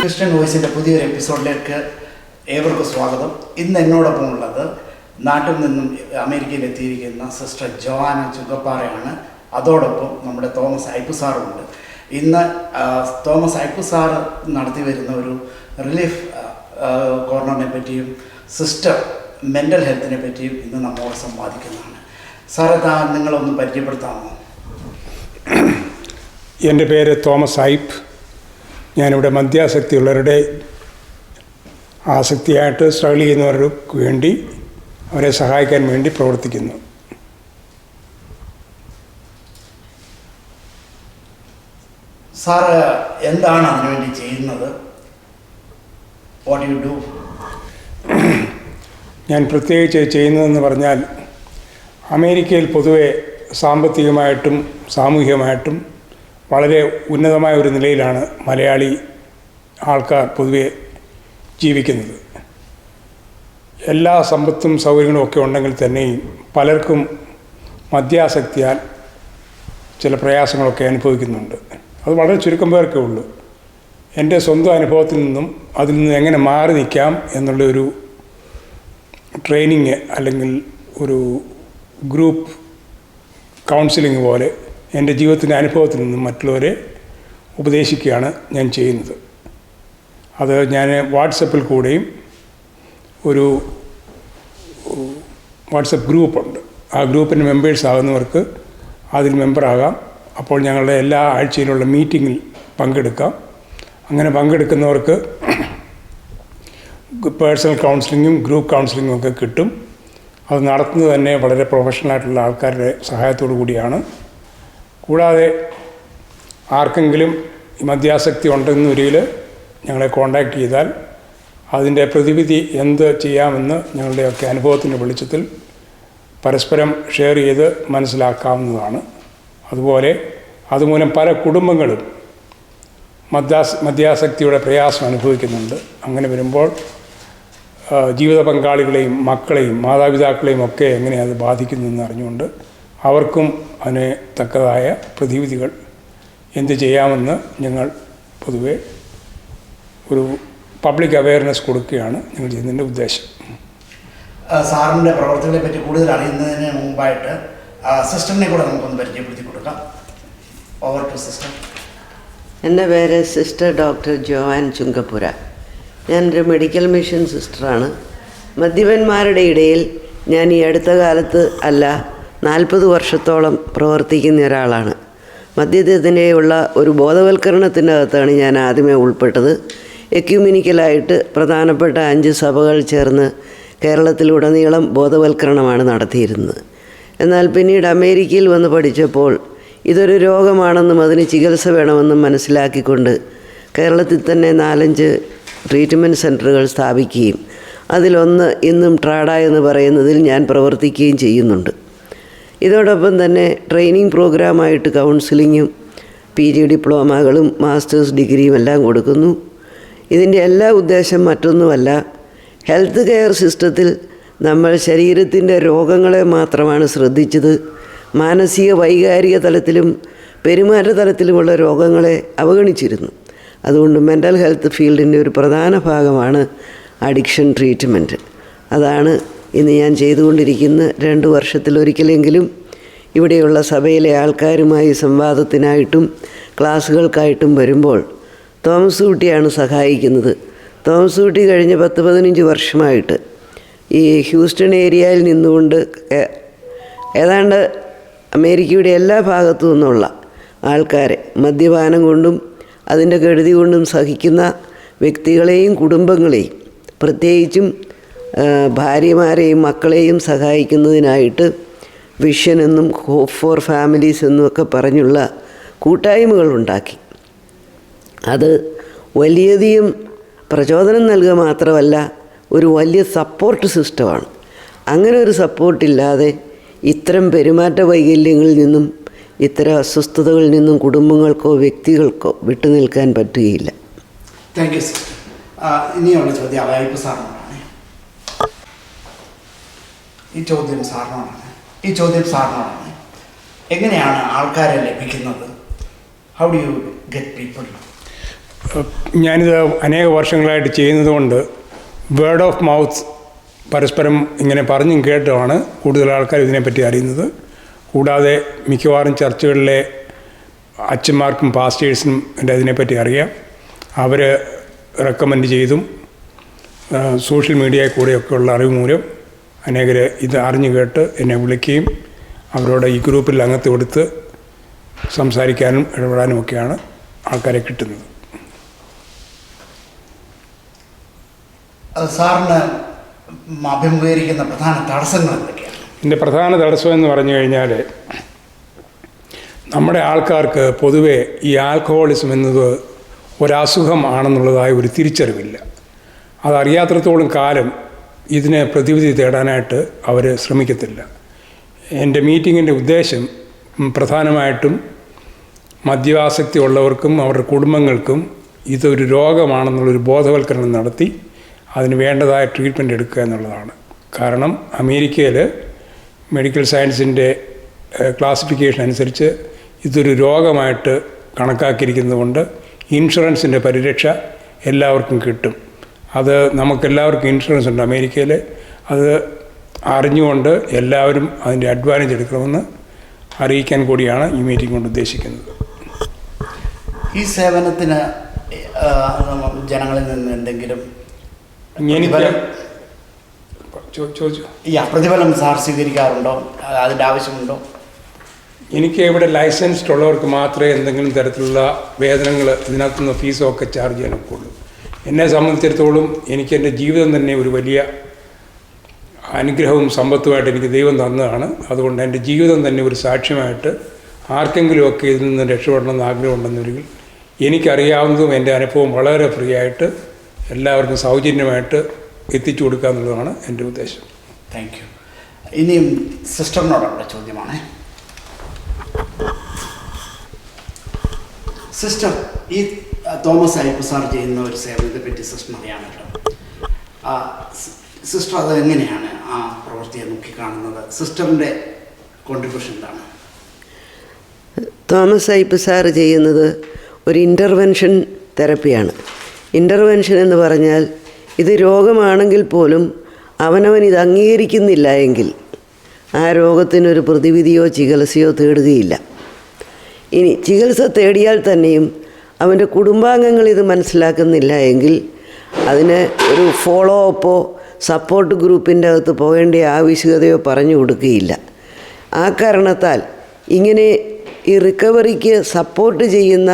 Christian വോയിസിൻ്റെ പുതിയൊരു എപ്പിസോഡിലേക്ക് ഏവർക്കും സ്വാഗതം. ഇന്ന് എന്നോടൊപ്പം ഉള്ളത് നാട്ടിൽ നിന്നും അമേരിക്കയിൽ എത്തിയിരിക്കുന്ന സിസ്റ്റർ ജോവാന ചുങ്കപ്പാറയാണ്. അതോടൊപ്പം നമ്മുടെ തോമസ് ഐപ്പു സാറുമുണ്ട്. ഇന്ന് തോമസ് ഐപ്പു സാർ നടത്തി വരുന്ന ഒരു റിലീഫ് കോർണറിനെ പറ്റിയും സിസ്റ്റർ മെൻ്റൽ ഹെൽത്തിനെ പറ്റിയും ഇന്ന് നമ്മോട് സംവാദിക്കുന്നതാണ്. സാറെ നിങ്ങളൊന്ന് പരിചയപ്പെടുത്താമോ? എൻ്റെ പേര് തോമസ് ഐപ്പ്. ഞാനിവിടെ മദ്യാസക്തിയുള്ളവരുടെ ആസക്തിയായിട്ട് സ്ട്രഗിൾ ചെയ്യുന്നവർക്ക് വേണ്ടി അവരെ സഹായിക്കാൻ വേണ്ടി പ്രവർത്തിക്കുന്നു. സാറ് എന്താണ് അതിനുവേണ്ടി ചെയ്യുന്നത്? What you do? ഞാൻ പ്രത്യേകിച്ച് ചെയ്യുന്നതെന്ന് പറഞ്ഞാൽ, അമേരിക്കയിൽ പൊതുവെ സാമ്പത്തികമായിട്ടും സാമൂഹികമായിട്ടും വളരെ ഉന്നതമായ ഒരു നിലയിലാണ് മലയാളി ആൾക്കാർ പൊതുവെ ജീവിക്കുന്നത്. എല്ലാ സമ്പത്തും സൗകര്യങ്ങളും ഒക്കെ ഉണ്ടെങ്കിൽ തന്നെയും പലർക്കും മദ്യാസക്തിയാൽ ചില പ്രയാസങ്ങളൊക്കെ അനുഭവിക്കുന്നുണ്ട്. അത് വളരെ ചുരുക്കം പേർക്കേ ഉള്ളൂ. എൻ്റെ സ്വന്തം അനുഭവത്തിൽ നിന്നും അതിൽ നിന്ന് എങ്ങനെ മാറി നിൽക്കാം എന്നുള്ള ഒരു ട്രെയിനിങ് അല്ലെങ്കിൽ ഒരു ഗ്രൂപ്പ് കൗൺസിലിംഗ് പോലെ എൻ്റെ ജീവിതത്തിൻ്റെ അനുഭവത്തിൽ നിന്നും മറ്റുള്ളവരെ ഉപദേശിക്കുകയാണ് ഞാൻ ചെയ്യുന്നത്. അത് ഞാൻ വാട്സപ്പിൽ കൂടെയും ഒരു വാട്സപ്പ് ഗ്രൂപ്പുണ്ട്. ആ ഗ്രൂപ്പിൻ്റെ മെമ്പേഴ്സ് ആകുന്നവർക്ക് അതിൽ മെമ്പറാകാം. അപ്പോൾ ഞങ്ങളുടെ എല്ലാ ആഴ്ചയിലുള്ള മീറ്റിങ്ങിൽ പങ്കെടുക്കാം. അങ്ങനെ പങ്കെടുക്കുന്നവർക്ക് പേഴ്സണൽ കൗൺസിലിങ്ങും ഗ്രൂപ്പ് കൗൺസിലിങ്ങും ഒക്കെ കിട്ടും. അത് നടത്തുന്നത് തന്നെ വളരെ പ്രൊഫഷണലായിട്ടുള്ള ആൾക്കാരുടെ സഹായത്തോടു കൂടിയാണ്. കൂടാതെ ആർക്കെങ്കിലും മദ്യാസക്തി ഉണ്ടെന്ന ഒരിക്കൽ ഞങ്ങളെ കോൺടാക്റ്റ് ചെയ്താൽ അതിൻ്റെ പ്രതിവിധി എന്ത് ചെയ്യാമെന്ന് ഞങ്ങളുടെയൊക്കെ അനുഭവത്തിൻ്റെ വെളിച്ചത്തിൽ പരസ്പരം ഷെയർ ചെയ്ത് മനസ്സിലാക്കാവുന്നതാണ്. അതുപോലെ അതുമൂലം പല കുടുംബങ്ങളും മദ്യാസക്തിയുടെ പ്രയാസം അനുഭവിക്കുന്നുണ്ട്. അങ്ങനെ വരുമ്പോൾ ജീവിത പങ്കാളികളെയും മക്കളെയും മാതാപിതാക്കളെയും ഒക്കെ എങ്ങനെ അത് ബാധിക്കുന്നതെന്ന് അറിഞ്ഞുകൊണ്ട് അവർക്കും അതിന് തക്കതായ പ്രതിവിധികൾ എന്ത് ചെയ്യാമെന്ന് ഞങ്ങൾ പൊതുവെ ഒരു പബ്ലിക് അവയർനെസ് കൊടുക്കുകയാണ് ഞങ്ങൾ ചെയ്യുന്നതിൻ്റെ ഉദ്ദേശം. സാറിൻ്റെ പ്രവർത്തികളെ പറ്റി കൂടുതൽ അറിയുന്നതിന് മുമ്പായിട്ട് സിസ്റ്ററിനെ കൂടെ നമുക്കൊന്ന് പരിചയപ്പെടുത്തി കൊടുക്കാം. Over to sister. എൻ്റെ പേര് സിസ്റ്റർ ഡോക്ടർ ജോവാൻ ചുങ്കപ്പുര. ഞാനൊരു മെഡിക്കൽ മിഷൻ സിസ്റ്ററാണ്. മദ്യപന്മാരുടെ ഇടയിൽ ഞാൻ ഈ അടുത്ത കാലത്ത് അല്ല 40 വർഷത്തോളം പ്രവർത്തിക്കുന്ന ഒരാളാണ്. മദ്യത്തിനെയുള്ള ഒരു ബോധവൽക്കരണത്തിൻ്റെ അകത്താണ് ഞാൻ ആദ്യമേ ഉൾപ്പെട്ടത്. എക്യുമിനിക്കലായിട്ട് പ്രധാനപ്പെട്ട 5 സഭകൾ ചേർന്ന് കേരളത്തിലുടനീളം ബോധവൽക്കരണമാണ് നടത്തിയിരുന്നത്. എന്നാൽ പിന്നീട് അമേരിക്കയിൽ വന്ന് പഠിച്ചപ്പോൾ ഇതൊരു രോഗമാണെന്നും അതിന് ചികിത്സ വേണമെന്നും മനസ്സിലാക്കിക്കൊണ്ട് കേരളത്തിൽ തന്നെ 4-5 ട്രീറ്റ്മെൻറ്റ് സെൻറ്ററുകൾ സ്ഥാപിക്കുകയും അതിലൊന്ന് ഇന്നും ട്രാഡ എന്ന് പറയുന്നതിൽ ഞാൻ പ്രവർത്തിക്കുകയും ചെയ്യുന്നുണ്ട്. ഇതോടൊപ്പം തന്നെ ട്രെയിനിങ് പ്രോഗ്രാമായിട്ട് കൗൺസിലിങ്ങും PG ഡിപ്ലോമകളും മാസ്റ്റേഴ്സ് ഡിഗ്രിയും എല്ലാം കൊടുക്കുന്നു. ഇതിൻ്റെ എല്ലാ ഉദ്ദേശം മറ്റൊന്നുമല്ല, ഹെൽത്ത് കെയർ സിസ്റ്റത്തിൽ നമ്മൾ ശരീരത്തിൻ്റെ രോഗങ്ങളെ മാത്രമാണ് ശ്രദ്ധിച്ചത്. മാനസിക വൈകാരിക തലത്തിലും പെരുമാറ്റ തലത്തിലുമുള്ള രോഗങ്ങളെ അവഗണിച്ചിരുന്നു. അതുകൊണ്ട് മെൻ്റൽ ഹെൽത്ത് ഫീൽഡിൻ്റെ ഒരു പ്രധാന ഭാഗമാണ് അഡിക്ഷൻ ട്രീറ്റ്മെൻറ്റ്. അതാണ് ഇന്ന് ഞാൻ ചെയ്തുകൊണ്ടിരിക്കുന്ന 2 വർഷത്തിലൊരിക്കലെങ്കിലും ഇവിടെയുള്ള സഭയിലെ ആൾക്കാരുമായി സംവാദത്തിനായിട്ടും ക്ലാസ്സുകൾക്കായിട്ടും വരുമ്പോൾ തോമസ് കുട്ടിയാണ് സഹായിക്കുന്നത്. തോമസ് കുട്ടി കഴിഞ്ഞ 10-15 വർഷമായിട്ട് ഈ ഹ്യൂസ്റ്റൺ ഏരിയയിൽ നിന്നുകൊണ്ട് ഏതാണ്ട് അമേരിക്കയുടെ എല്ലാ ഭാഗത്തു നിന്നുള്ള ആൾക്കാരെ മദ്യപാനം കൊണ്ടും അതിൻ്റെ കെടുതി കൊണ്ടും സഹിക്കുന്ന വ്യക്തികളെയും കുടുംബങ്ങളെയും പ്രത്യേകിച്ചും ഭാര്യമാരെയും മക്കളെയും സഹായിക്കുന്നതിനായിട്ട് വിഷൻ എന്നും ഹോപ്പ് ഫോർ ഫാമിലീസ് എന്നുമൊക്കെ പറഞ്ഞുള്ള കൂട്ടായ്മകളുണ്ടാക്കി. അത് വലിയധികം പ്രചോദനം നൽകുക മാത്രമല്ല, ഒരു വലിയ സപ്പോർട്ട് സിസ്റ്റമാണ്. അങ്ങനെ ഒരു സപ്പോർട്ടില്ലാതെ ഇത്തരം പെരുമാറ്റ വൈകല്യങ്ങളിൽ നിന്നും ഇത്തരം അസ്വസ്ഥതകളിൽ നിന്നും കുടുംബങ്ങൾക്കോ വ്യക്തികൾക്കോ വിട്ടുനിൽക്കാൻ പറ്റുകയില്ല. Thank you sister. ഇനിയുള്ള ചോദ്യം ഐപ്പു സാറിനോടാണ്. ഈ ചോദ്യം സാറിനോടാണ്. എങ്ങനെയാണ് ആൾക്കാരെ ലഭിക്കുന്നത്? How do you get people? ഞാനിത് അനേക വർഷങ്ങളായിട്ട് ചെയ്യുന്നതുകൊണ്ട് വേർഡ് ഓഫ് മൗത്ത് പരസ്പരം ഇങ്ങനെ പറഞ്ഞും കേട്ടുമാണ് കൂടുതൽ ആൾക്കാർ ഇതിനെപ്പറ്റി അറിയുന്നത്. കൂടാതെ മിക്കവാറും ചർച്ചുകളിലെ അച്ഛന്മാർക്കും പാസ്റ്റേഴ്സിനും ഇതിനെപ്പറ്റി അറിയാം. അവർ റെക്കമെൻഡ് ചെയ്തും സോഷ്യൽ മീഡിയയിൽ കൂടെയൊക്കെയുള്ള അറിവ് മൂലം അനേകർ ഇത് അറിഞ്ഞു കേട്ട് എന്നെ വിളിക്കുകയും അവരോട് ഈ ഗ്രൂപ്പിൽ അംഗത്വം എടുത്ത് സംസാരിക്കാനും ഇടപെടാനും ഒക്കെയാണ് ആൾക്കാരെ കിട്ടുന്നത്. സാറിന് അഭിമുഖീകരിക്കുന്ന പ്രധാന തടസ്സങ്ങൾ എന്തൊക്കെയാണ്? ഇതിൻ്റെ പ്രധാന തടസ്സം എന്ന് പറഞ്ഞു കഴിഞ്ഞാൽ നമ്മുടെ ആൾക്കാർക്ക് പൊതുവെ ഈ ആൽക്കഹോളിസം എന്നത് ഒരസുഖം ആണെന്നുള്ളതായ ഒരു തിരിച്ചറിവില്ല. അതറിയാത്രത്തോളം കാലം ഇതിനെ പ്രതിവിധി തേടാനായിട്ട് അവർ ശ്രമിക്കത്തില്ല. എൻ്റെ മീറ്റിങ്ങിൻ്റെ ഉദ്ദേശം പ്രധാനമായിട്ടും മദ്യാസക്തി ഉള്ളവർക്കും അവരുടെ കുടുംബങ്ങൾക്കും ഇതൊരു രോഗമാണെന്നുള്ളൊരു ബോധവൽക്കരണം നടത്തി അതിന് വേണ്ടതായ ട്രീറ്റ്മെൻറ്റ് എടുക്കുക എന്നുള്ളതാണ്. കാരണം അമേരിക്കയിൽ മെഡിക്കൽ സയൻസിൻ്റെ ക്ലാസിഫിക്കേഷൻ അനുസരിച്ച് ഇതൊരു രോഗമായിട്ട് കണക്കാക്കിയിരിക്കുന്നത് കൊണ്ട് ഇൻഷുറൻസിൻ്റെ പരിരക്ഷ എല്ലാവർക്കും കിട്ടും. അത് നമുക്കെല്ലാവർക്കും ഇൻഷുറൻസ് ഉണ്ട് അമേരിക്കയിൽ. അത് അറിഞ്ഞുകൊണ്ട് എല്ലാവരും അതിൻ്റെ അഡ്വാൻറ്റേജ് എടുക്കണമെന്ന് അറിയിക്കാൻ കൂടിയാണ് ഈ മീറ്റിംഗ് കൊണ്ട് ഉദ്ദേശിക്കുന്നത്. ഈ സേവനത്തിന് ജനങ്ങളിൽ നിന്ന് എന്തെങ്കിലും പ്രതിഫലം സാർ സ്വീകരിക്കാറുണ്ടോ? അതിൻ്റെ ആവശ്യമുണ്ടോ? എനിക്ക് ഇവിടെ ലൈസൻസ്ഡ് ഉള്ളവർക്ക് മാത്രമേ എന്തെങ്കിലും തരത്തിലുള്ള വേതനങ്ങൾ ഇതിനകത്തുനിന്ന് ഫീസോ ഒക്കെ ചാർജ് ചെയ്യാനൊക്കെ ഉള്ളൂ. എന്നെ സംബന്ധിച്ചിടത്തോളം എനിക്ക് എൻ്റെ ജീവിതം തന്നെ ഒരു വലിയ അനുഗ്രഹവും സമ്പത്തുമായിട്ട് എനിക്ക് ദൈവം തന്നതാണ്. അതുകൊണ്ട് എൻ്റെ ജീവിതം തന്നെ ഒരു സാക്ഷ്യമായിട്ട് ആർക്കെങ്കിലുമൊക്കെ ഇതിൽ നിന്ന് രക്ഷപ്പെടണമെന്ന് ആഗ്രഹമുണ്ടെന്നൊരിക്കൽ എനിക്കറിയാവുന്നതും എൻ്റെ അനുഭവം വളരെ ഫ്രീ ആയിട്ട് എല്ലാവർക്കും സൗജന്യമായിട്ട് എത്തിച്ചു കൊടുക്കുക എന്നുള്ളതാണ് എൻ്റെ ഉദ്ദേശം. Thank you. ഇനിയും സിസ്റ്ററിനോടുള്ള ചോദ്യമാണ്. സിസ്റ്റർ, ഈ തോമസ് അയ്യപ്പ സാർ ചെയ്യുന്ന ഒരു സേവനത്തെ പറ്റി സിസ്റ്റർ അറിയാമല്ലോ. സിസ്റ്റർ അത് എങ്ങനെയാണ് ആ പ്രവൃത്തിയെ നോക്കിക്കാണുന്നത്? സിസ്റ്ററിൻ്റെ കോൺട്രിബ്യൂഷൻ എന്താണ്? തോമസ് അയ്യപ്പ സാർ ചെയ്യുന്നത് ഒരു ഇൻ്റർവെൻഷൻ തെറപ്പിയാണ്. ഇൻ്റർവെൻഷൻ എന്ന് പറഞ്ഞാൽ ഇത് രോഗമാണെങ്കിൽ പോലും അവനവൻ ഇത് അംഗീകരിക്കുന്നില്ല എങ്കിൽ ആ രോഗത്തിനൊരു പ്രതിവിധിയോ ചികിത്സയോ തേടുകയില്ല. ഇനി ചികിത്സ തേടിയാൽ തന്നെയും അവൻ്റെ കുടുംബാംഗങ്ങൾ ഇത് മനസ്സിലാക്കുന്നില്ല എങ്കിൽ അതിന് ഒരു ഫോളോ അപ്പോ സപ്പോർട്ട് ഗ്രൂപ്പിൻ്റെ അകത്ത് പോകേണ്ട ആവശ്യകതയോ പറഞ്ഞു കൊടുക്കുകയില്ല. ആ കാരണത്താൽ ഇങ്ങനെ ഈ റിക്കവറിക്ക് സപ്പോർട്ട് ചെയ്യുന്ന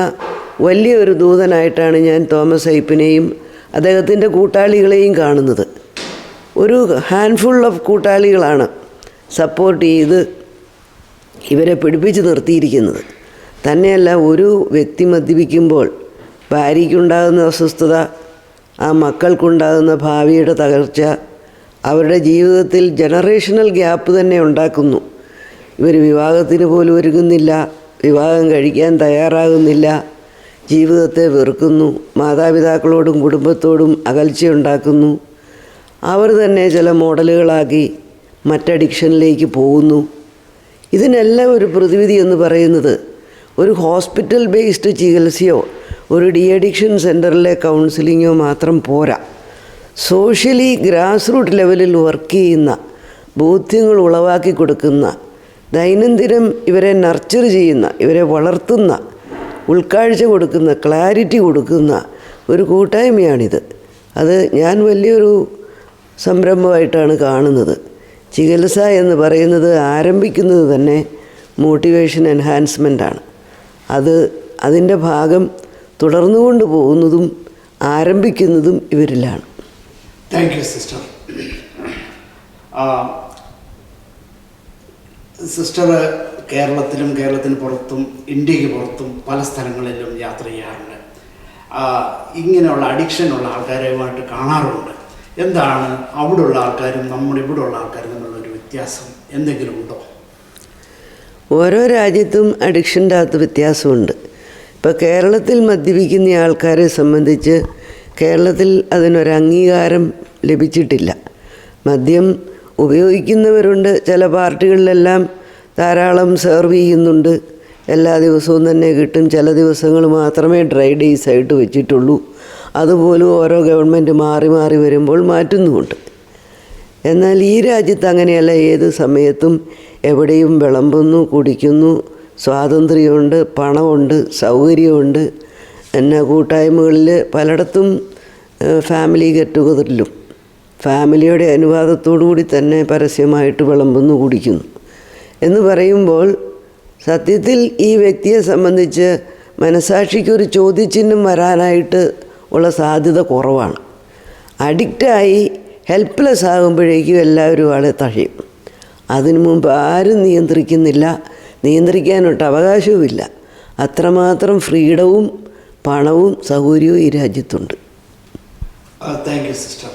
വലിയൊരു ദൂതനായിട്ടാണ് ഞാൻ തോമസ് അയ്യപ്പനെയും അദ്ദേഹത്തിൻ്റെ കൂട്ടാളികളെയും കാണുന്നത്. ഒരു ഹാൻഡ്ഫുൾ ഓഫ് കൂട്ടാളികളാണ് സപ്പോർട്ട് ചെയ്ത് ഇവരെ പിടിപ്പിച്ച് നിർത്തിയിരിക്കുന്നത്. തന്നെയല്ല, ഒരു വ്യക്തി മദ്യപിക്കുമ്പോൾ ഭാര്യയ്ക്കുണ്ടാകുന്ന അസ്വസ്ഥത, ആ മക്കൾക്കുണ്ടാകുന്ന ഭാവിയുടെ തകർച്ച, അവരുടെ ജീവിതത്തിൽ ജനറേഷണൽ ഗ്യാപ്പ് തന്നെ ഉണ്ടാക്കുന്നു. ഇവർ വിവാഹത്തിന് പോലും ഒരുങ്ങുന്നില്ല, വിവാഹം കഴിക്കാൻ തയ്യാറാകുന്നില്ല, ജീവിതത്തെ വെറുക്കുന്നു, മാതാപിതാക്കളോടും കുടുംബത്തോടും അകൽച്ചയുണ്ടാക്കുന്നു. അവർ തന്നെ ചില മോഡലുകളാക്കി മറ്റഡിക്ഷനിലേക്ക് പോകുന്നു. ഇതിനെല്ലാം ഒരു പ്രതിവിധി എന്ന് പറയുന്നത് ഒരു ഹോസ്പിറ്റൽ ബേസ്ഡ് ചികിത്സയോ ഒരു ഡി അഡിക്ഷൻ സെൻറ്ററിലെ കൗൺസിലിങ്ങോ മാത്രം പോരാ. സോഷ്യലി ഗ്രാസ് റൂട്ട് ലെവലിൽ വർക്ക് ചെയ്യുന്ന, ബോധ്യങ്ങൾ ഉളവാക്കി കൊടുക്കുന്ന, ദൈനംദിനം ഇവരെ നർച്ചർ ചെയ്യുന്ന, ഇവരെ വളർത്തുന്ന, ഉൾക്കാഴ്ച കൊടുക്കുന്ന, ക്ലാരിറ്റി കൊടുക്കുന്ന ഒരു കൂട്ടായ്മയാണിത്. അത് ഞാൻ വലിയൊരു സംരംഭമായിട്ടാണ് കാണുന്നത്. ചികിത്സ എന്ന് പറയുന്നത് ആരംഭിക്കുന്നത് തന്നെ മോട്ടിവേഷൻ എൻഹാൻസ്മെൻ്റാണ്. അതിൻ്റെ ഭാഗം തുടർന്നുകൊണ്ട് പോകുന്നതും ആരംഭിക്കുന്നതും ഇവരിലാണ്. Thank you sister. സിസ്റ്റർ കേരളത്തിലും കേരളത്തിന് പുറത്തും ഇന്ത്യക്ക് പുറത്തും പല സ്ഥലങ്ങളിലും യാത്ര ചെയ്യാറുണ്ട്. ഇങ്ങനെയുള്ള അഡിക്ഷനുള്ള ആൾക്കാരുമായിട്ട് കാണാറുണ്ട്. എന്താണ് അവിടെയുള്ള ആൾക്കാരും നമ്മുടെ ഇവിടെയുള്ള ആൾക്കാരും തമ്മിലുള്ളൊരു വ്യത്യാസം എന്തെങ്കിലും ഉണ്ടോ? ഓരോ രാജ്യത്തും അഡിക്ഷൻ്റെ അകത്ത് വ്യത്യാസമുണ്ട്. ഇപ്പോൾ കേരളത്തിൽ മദ്യപിക്കുന്ന ആൾക്കാരെ സംബന്ധിച്ച് കേരളത്തിൽ അതിനൊരു അംഗീകാരം ലഭിച്ചിട്ടില്ല. മദ്യം ഉപയോഗിക്കുന്നവരുണ്ട്, ചില പാർട്ടികളിലെല്ലാം ധാരാളം സെർവ് ചെയ്യുന്നുണ്ട്. എല്ലാ ദിവസവും തന്നെ കിട്ടും. ചില ദിവസങ്ങൾ മാത്രമേ ഡ്രൈ ഡേയ്സ് ആയിട്ട് വെച്ചിട്ടുള്ളൂ. അതുപോലും ഓരോ ഗവൺമെൻറ് മാറി മാറി വരുമ്പോൾ മാറ്റുന്നുമുണ്ട്. എന്നാൽ ഈ രാജ്യത്ത് അങ്ങനെയല്ല. ഏത് സമയത്തും എവിടെയും വിളമ്പുന്നു, കുടിക്കുന്നു, സ്വാതന്ത്ര്യമുണ്ട്, പണമുണ്ട്, സൗകര്യമുണ്ട്. എന്നെ കൂട്ടായ്മകളിൽ പലയിടത്തും ഫാമിലി ഗെറ്റ് ടുഗദറിലും ഫാമിലിയുടെ അനുവാദത്തോടു കൂടി തന്നെ പരസ്യമായിട്ട് വിളമ്പുന്നു, കുടിക്കുന്നു എന്ന് പറയുമ്പോൾ സത്യത്തിൽ ഈ വ്യക്തിയെ സംബന്ധിച്ച് മനസാക്ഷിക്കൊരു ചോദ്യചിഹ്നം വരാനായിട്ട് ഉള്ള സാധ്യത കുറവാണ്. അഡിക്റ്റായി ഹെൽപ്ലെസ് ആകുമ്പോഴേക്കും എല്ലാവരും ആളെ തഴയും. അതിനു മുമ്പ് ആരും നിയന്ത്രിക്കുന്നില്ല, നിയന്ത്രിക്കാനൊട്ട് അവകാശവുമില്ല. അത്രമാത്രം ഫ്രീഡവും പണവും സൗകര്യവും ഈ രാജ്യത്തുണ്ട്. Thank you sister.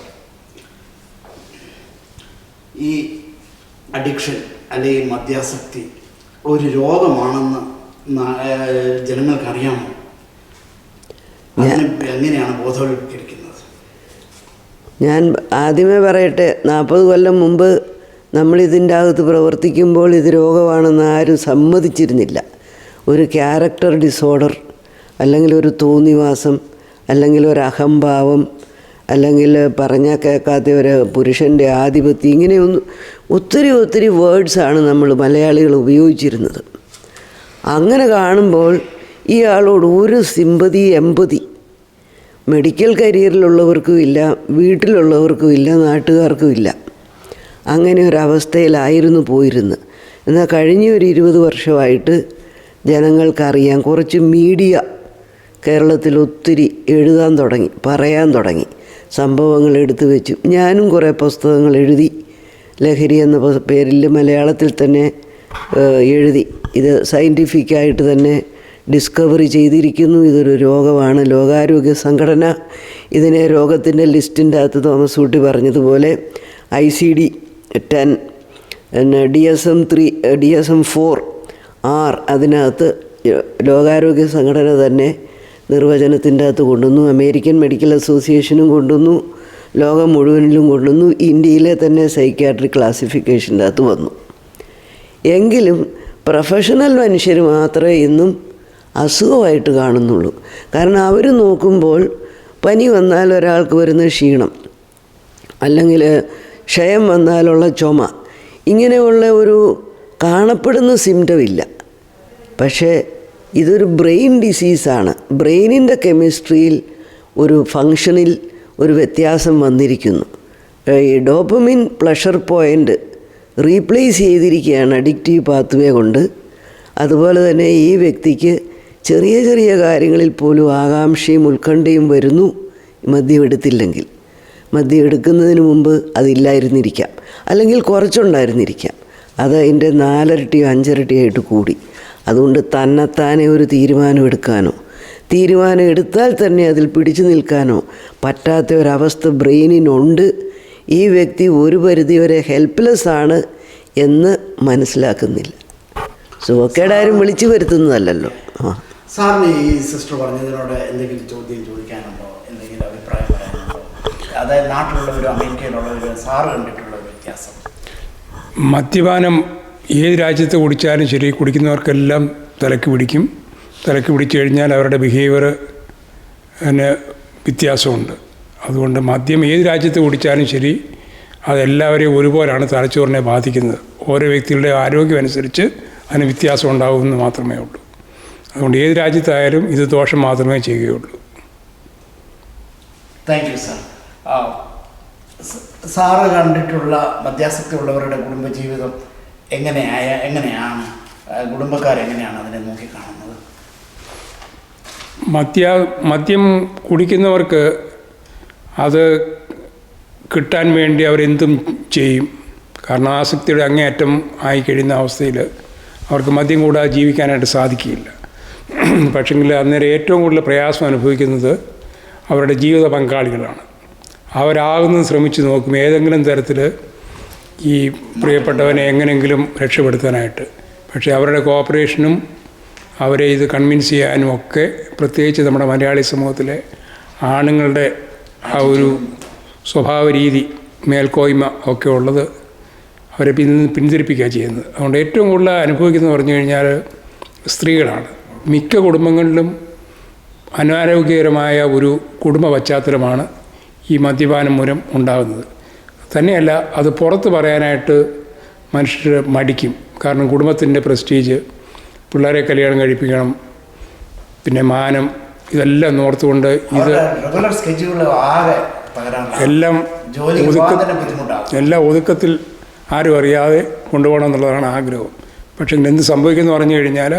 ഈ അഡിക്ഷൻ അല്ലെങ്കിൽ മദ്യാസക്തി ഒരു രോഗമാണെന്ന് ജനങ്ങൾക്കറിയാമോ? എങ്ങനെയാണ് ബോധവൽക്കരിക്കുന്നത്? ഞാൻ ആദ്യമേ പറയട്ടെ, 40 കൊല്ലം മുമ്പ് നമ്മളിതിൻ്റെ അകത്ത് പ്രവർത്തിക്കുമ്പോൾ ഇത് രോഗമാണെന്ന് ആരും സമ്മതിച്ചിരുന്നില്ല. ഒരു ക്യാരക്ടർ ഡിസോർഡർ, അല്ലെങ്കിൽ ഒരു തോന്നിവാസം, അല്ലെങ്കിൽ ഒരു അഹംഭാവം, അല്ലെങ്കിൽ പറഞ്ഞാൽ കേൾക്കാത്ത ഒരു പുരുഷൻ്റെ ആധിപത്യം, ഇങ്ങനെയൊന്നും ഒത്തിരി വേർഡ്സാണ് നമ്മൾ മലയാളികൾ ഉപയോഗിച്ചിരുന്നത്. അങ്ങനെ കാണുമ്പോൾ ഈ ആളോട് ഒരു സിമ്പതി, എമ്പതി മെഡിക്കൽ കരിയറിലുള്ളവർക്കും ഇല്ല, വീട്ടിലുള്ളവർക്കും ഇല്ല, നാട്ടുകാർക്കും ഇല്ല. അങ്ങനെ ഒരവസ്ഥയിലായിരുന്നു പോയിരുന്നത്. എന്നാൽ കഴിഞ്ഞ ഒരു 20 വർഷമായിട്ട് ജനങ്ങൾക്കറിയാം. കുറച്ച് മീഡിയ കേരളത്തിൽ ഒത്തിരി എഴുതാൻ തുടങ്ങി, പറയാൻ തുടങ്ങി, സംഭവങ്ങൾ എടുത്തു വെച്ചു. ഞാനും കുറേ പുസ്തകങ്ങൾ എഴുതി. ലഹരി എന്ന പേരിൽ മലയാളത്തിൽ തന്നെ എഴുതി. ഇത് സയൻറ്റിഫിക്കായിട്ട് തന്നെ ഡിസ്കവറി ചെയ്തിരിക്കുന്നു. ഇതൊരു രോഗമാണ്. ലോകാരോഗ്യ സംഘടന ഇതിനെ രോഗത്തിൻ്റെ ലിസ്റ്റിൻ്റെ അകത്ത് തോമസ് ഊട്ടി പറഞ്ഞതുപോലെ ICD-10, DSM-3, DSM-4 R അതിനകത്ത് ലോകാരോഗ്യ സംഘടന തന്നെ നിർവചനത്തിൻ്റെ അകത്ത് കൊണ്ടുവന്നു. അമേരിക്കൻ മെഡിക്കൽ അസോസിയേഷനും കൊണ്ടുവന്നു, ലോകം മുഴുവനിലും കൊണ്ടുവന്നു. ഇന്ത്യയിലെ തന്നെ സൈക്യാട്രിക് ക്ലാസിഫിക്കേഷൻ്റെ അകത്ത് വന്നു. എങ്കിലും പ്രൊഫഷണൽ മനുഷ്യർ മാത്രമേ ഇന്നും അസുഖമായിട്ട് കാണുന്നുള്ളൂ. കാരണം അവർ നോക്കുമ്പോൾ പനി വന്നാൽ ഒരാൾക്ക് വരുന്ന ക്ഷീണം, അല്ലെങ്കിൽ ക്ഷയം വന്നാലുള്ള ചുമ, ഇങ്ങനെയുള്ള ഒരു കാണപ്പെടുന്ന സിംറ്റം ഇല്ല. പക്ഷേ ഇതൊരു ബ്രെയിൻ ഡിസീസാണ്. ബ്രെയിനിൻ്റെ കെമിസ്ട്രിയിൽ ഒരു ഫങ്ഷനിൽ ഒരു വ്യത്യാസം വന്നിരിക്കുന്നു. ഈ ഡോപ്പമിൻ പ്ലഷർ പോയിൻ്റ് റീപ്ലേസ് ചെയ്തിരിക്കുകയാണ് അഡിക്റ്റീവ് പാത്വേ കൊണ്ട്. അതുപോലെ തന്നെ ഈ വ്യക്തിക്ക് ചെറിയ ചെറിയ കാര്യങ്ങളിൽ പോലും ആകാംക്ഷയും ഉത്കണ്ഠയും വരുന്നു മദ്യം എടുത്തില്ലെങ്കിൽ. മദ്യം എടുക്കുന്നതിന് മുമ്പ് അതില്ലായിരുന്നിരിക്കാം, അല്ലെങ്കിൽ കുറച്ചുണ്ടായിരുന്നിരിക്കാം. അത് അതിൻ്റെ 4 ഇരട്ടിയോ 5 ഇരട്ടിയായിട്ട് കൂടി. അതുകൊണ്ട് തന്നെത്താനെ ഒരു തീരുമാനം എടുക്കാനോ, തീരുമാനം എടുത്താൽ തന്നെ അതിൽ പിടിച്ചു നിൽക്കാനോ പറ്റാത്ത ഒരവസ്ഥ ബ്രെയിനിനുണ്ട്. ഈ വ്യക്തി ഒരു പരിധിവരെ ഹെൽപ്ലെസ് ആണ് എന്ന് മനസ്സിലാക്കുന്നില്ല. സുഖക്കേടാരും വിളിച്ചു വരുത്തുന്നതല്ലല്ലോ. സാറിന് ഈ സിസ്റ്റർ പറഞ്ഞതിനോട് എന്തെങ്കിലും ചോദ്യം ചോദിക്കാനുണ്ടോ, എന്തെങ്കിലും അഭിപ്രായം പറയാനുണ്ടോ? അതായത് നാട്ടിലുള്ളവരും അമേരിക്കയിലുള്ളവരും സാറ് കണ്ടിട്ടുള്ള വ്യത്യാസം. മദ്യപാനം ഏത് രാജ്യത്ത് കുടിച്ചാലും ശരി, കുടിക്കുന്നവർക്കെല്ലാം തലയ്ക്ക് പിടിക്കും. തലയ്ക്ക് പിടിച്ചു കഴിഞ്ഞാൽ അവരുടെ ബിഹേവിയർ അതിന് വ്യത്യാസമുണ്ട്. അതുകൊണ്ട് മദ്യം ഏത് രാജ്യത്ത് കുടിച്ചാലും ശരി, അതെല്ലാവരെയും ഒരുപോലെയാണ് തലച്ചോറിനെ ബാധിക്കുന്നത്. ഓരോ വ്യക്തികളുടെ ആരോഗ്യം അനുസരിച്ച് അതിന് വ്യത്യാസം ഉണ്ടാകുമെന്ന് മാത്രമേ ഉള്ളൂ. അതുകൊണ്ട് ഏത് രാജ്യത്തായാലും ഇത് ദോഷം മാത്രമേ ചെയ്യുകയുള്ളൂ. Thank you sir. സാറ് കണ്ടിട്ടുള്ള മദ്യാസക്തി ഉള്ളവരുടെ കുടുംബജീവിതം എങ്ങനെയാണ്, കുടുംബക്കാരെങ്ങനെയാണ് അതിനെ നോക്കിക്കാണുന്നത്? മദ്യം കുടിക്കുന്നവർക്ക് അത് കിട്ടാൻ വേണ്ടി അവരെന്തും ചെയ്യും. കാരണം ആസക്തിയുടെ അങ്ങേയറ്റം ആയിക്കഴിയുന്ന അവസ്ഥയിൽ അവർക്ക് മദ്യം കൂടാതെ ജീവിക്കാനായിട്ട് സാധിക്കില്ല. പക്ഷെങ്കിൽ അന്നേരം ഏറ്റവും കൂടുതൽ പ്രയാസം അനുഭവിക്കുന്നത് അവരുടെ ജീവിത പങ്കാളികളാണ്. അവരാകുന്നത് ശ്രമിച്ചു നോക്കും ഏതെങ്കിലും തരത്തിൽ ഈ പ്രിയപ്പെട്ടവനെ എങ്ങനെയെങ്കിലും രക്ഷപ്പെടുത്താനായിട്ട്. പക്ഷേ അവരുടെ കോപ്പറേഷനും അവരെ ഇത് കൺവിൻസ് ചെയ്യാനും ഒക്കെ, പ്രത്യേകിച്ച് നമ്മുടെ മലയാളി സമൂഹത്തിലെ ആണുങ്ങളുടെ ആ ഒരു സ്വഭാവ രീതി, മേൽക്കോയ്മ ഒക്കെ ഉള്ളത് അവരെ പിന്തിരിപ്പിക്കുക ചെയ്യുന്നത്. അതുകൊണ്ട് ഏറ്റവും കൂടുതൽ അനുഭവിക്കുന്നത് പറഞ്ഞു കഴിഞ്ഞാൽ സ്ത്രീകളാണ്. മിക്ക കുടുംബങ്ങളിലും അനാരോഗ്യകരമായ ഒരു കുടുംബ പശ്ചാത്തലമാണ് ഈ മദ്യപാനം മൂലം ഉണ്ടാകുന്നത്. തന്നെയല്ല, അത് പുറത്ത് പറയാനായിട്ട് മനുഷ്യർ മടിക്കും. കാരണം കുടുംബത്തിൻ്റെ പ്രസ്റ്റീജ്, പിള്ളേരെ കല്യാണം കഴിപ്പിക്കണം, പിന്നെ മാനം, ഇതെല്ലാം ഓർത്തുകൊണ്ട് ഇത് എല്ലാം ഒതുക്കത്തിൽ ആരും അറിയാതെ കൊണ്ടുപോകണം എന്നുള്ളതാണ് ആഗ്രഹം. പക്ഷേ എന്ത് സംഭവിക്കുമെന്ന് പറഞ്ഞു കഴിഞ്ഞാൽ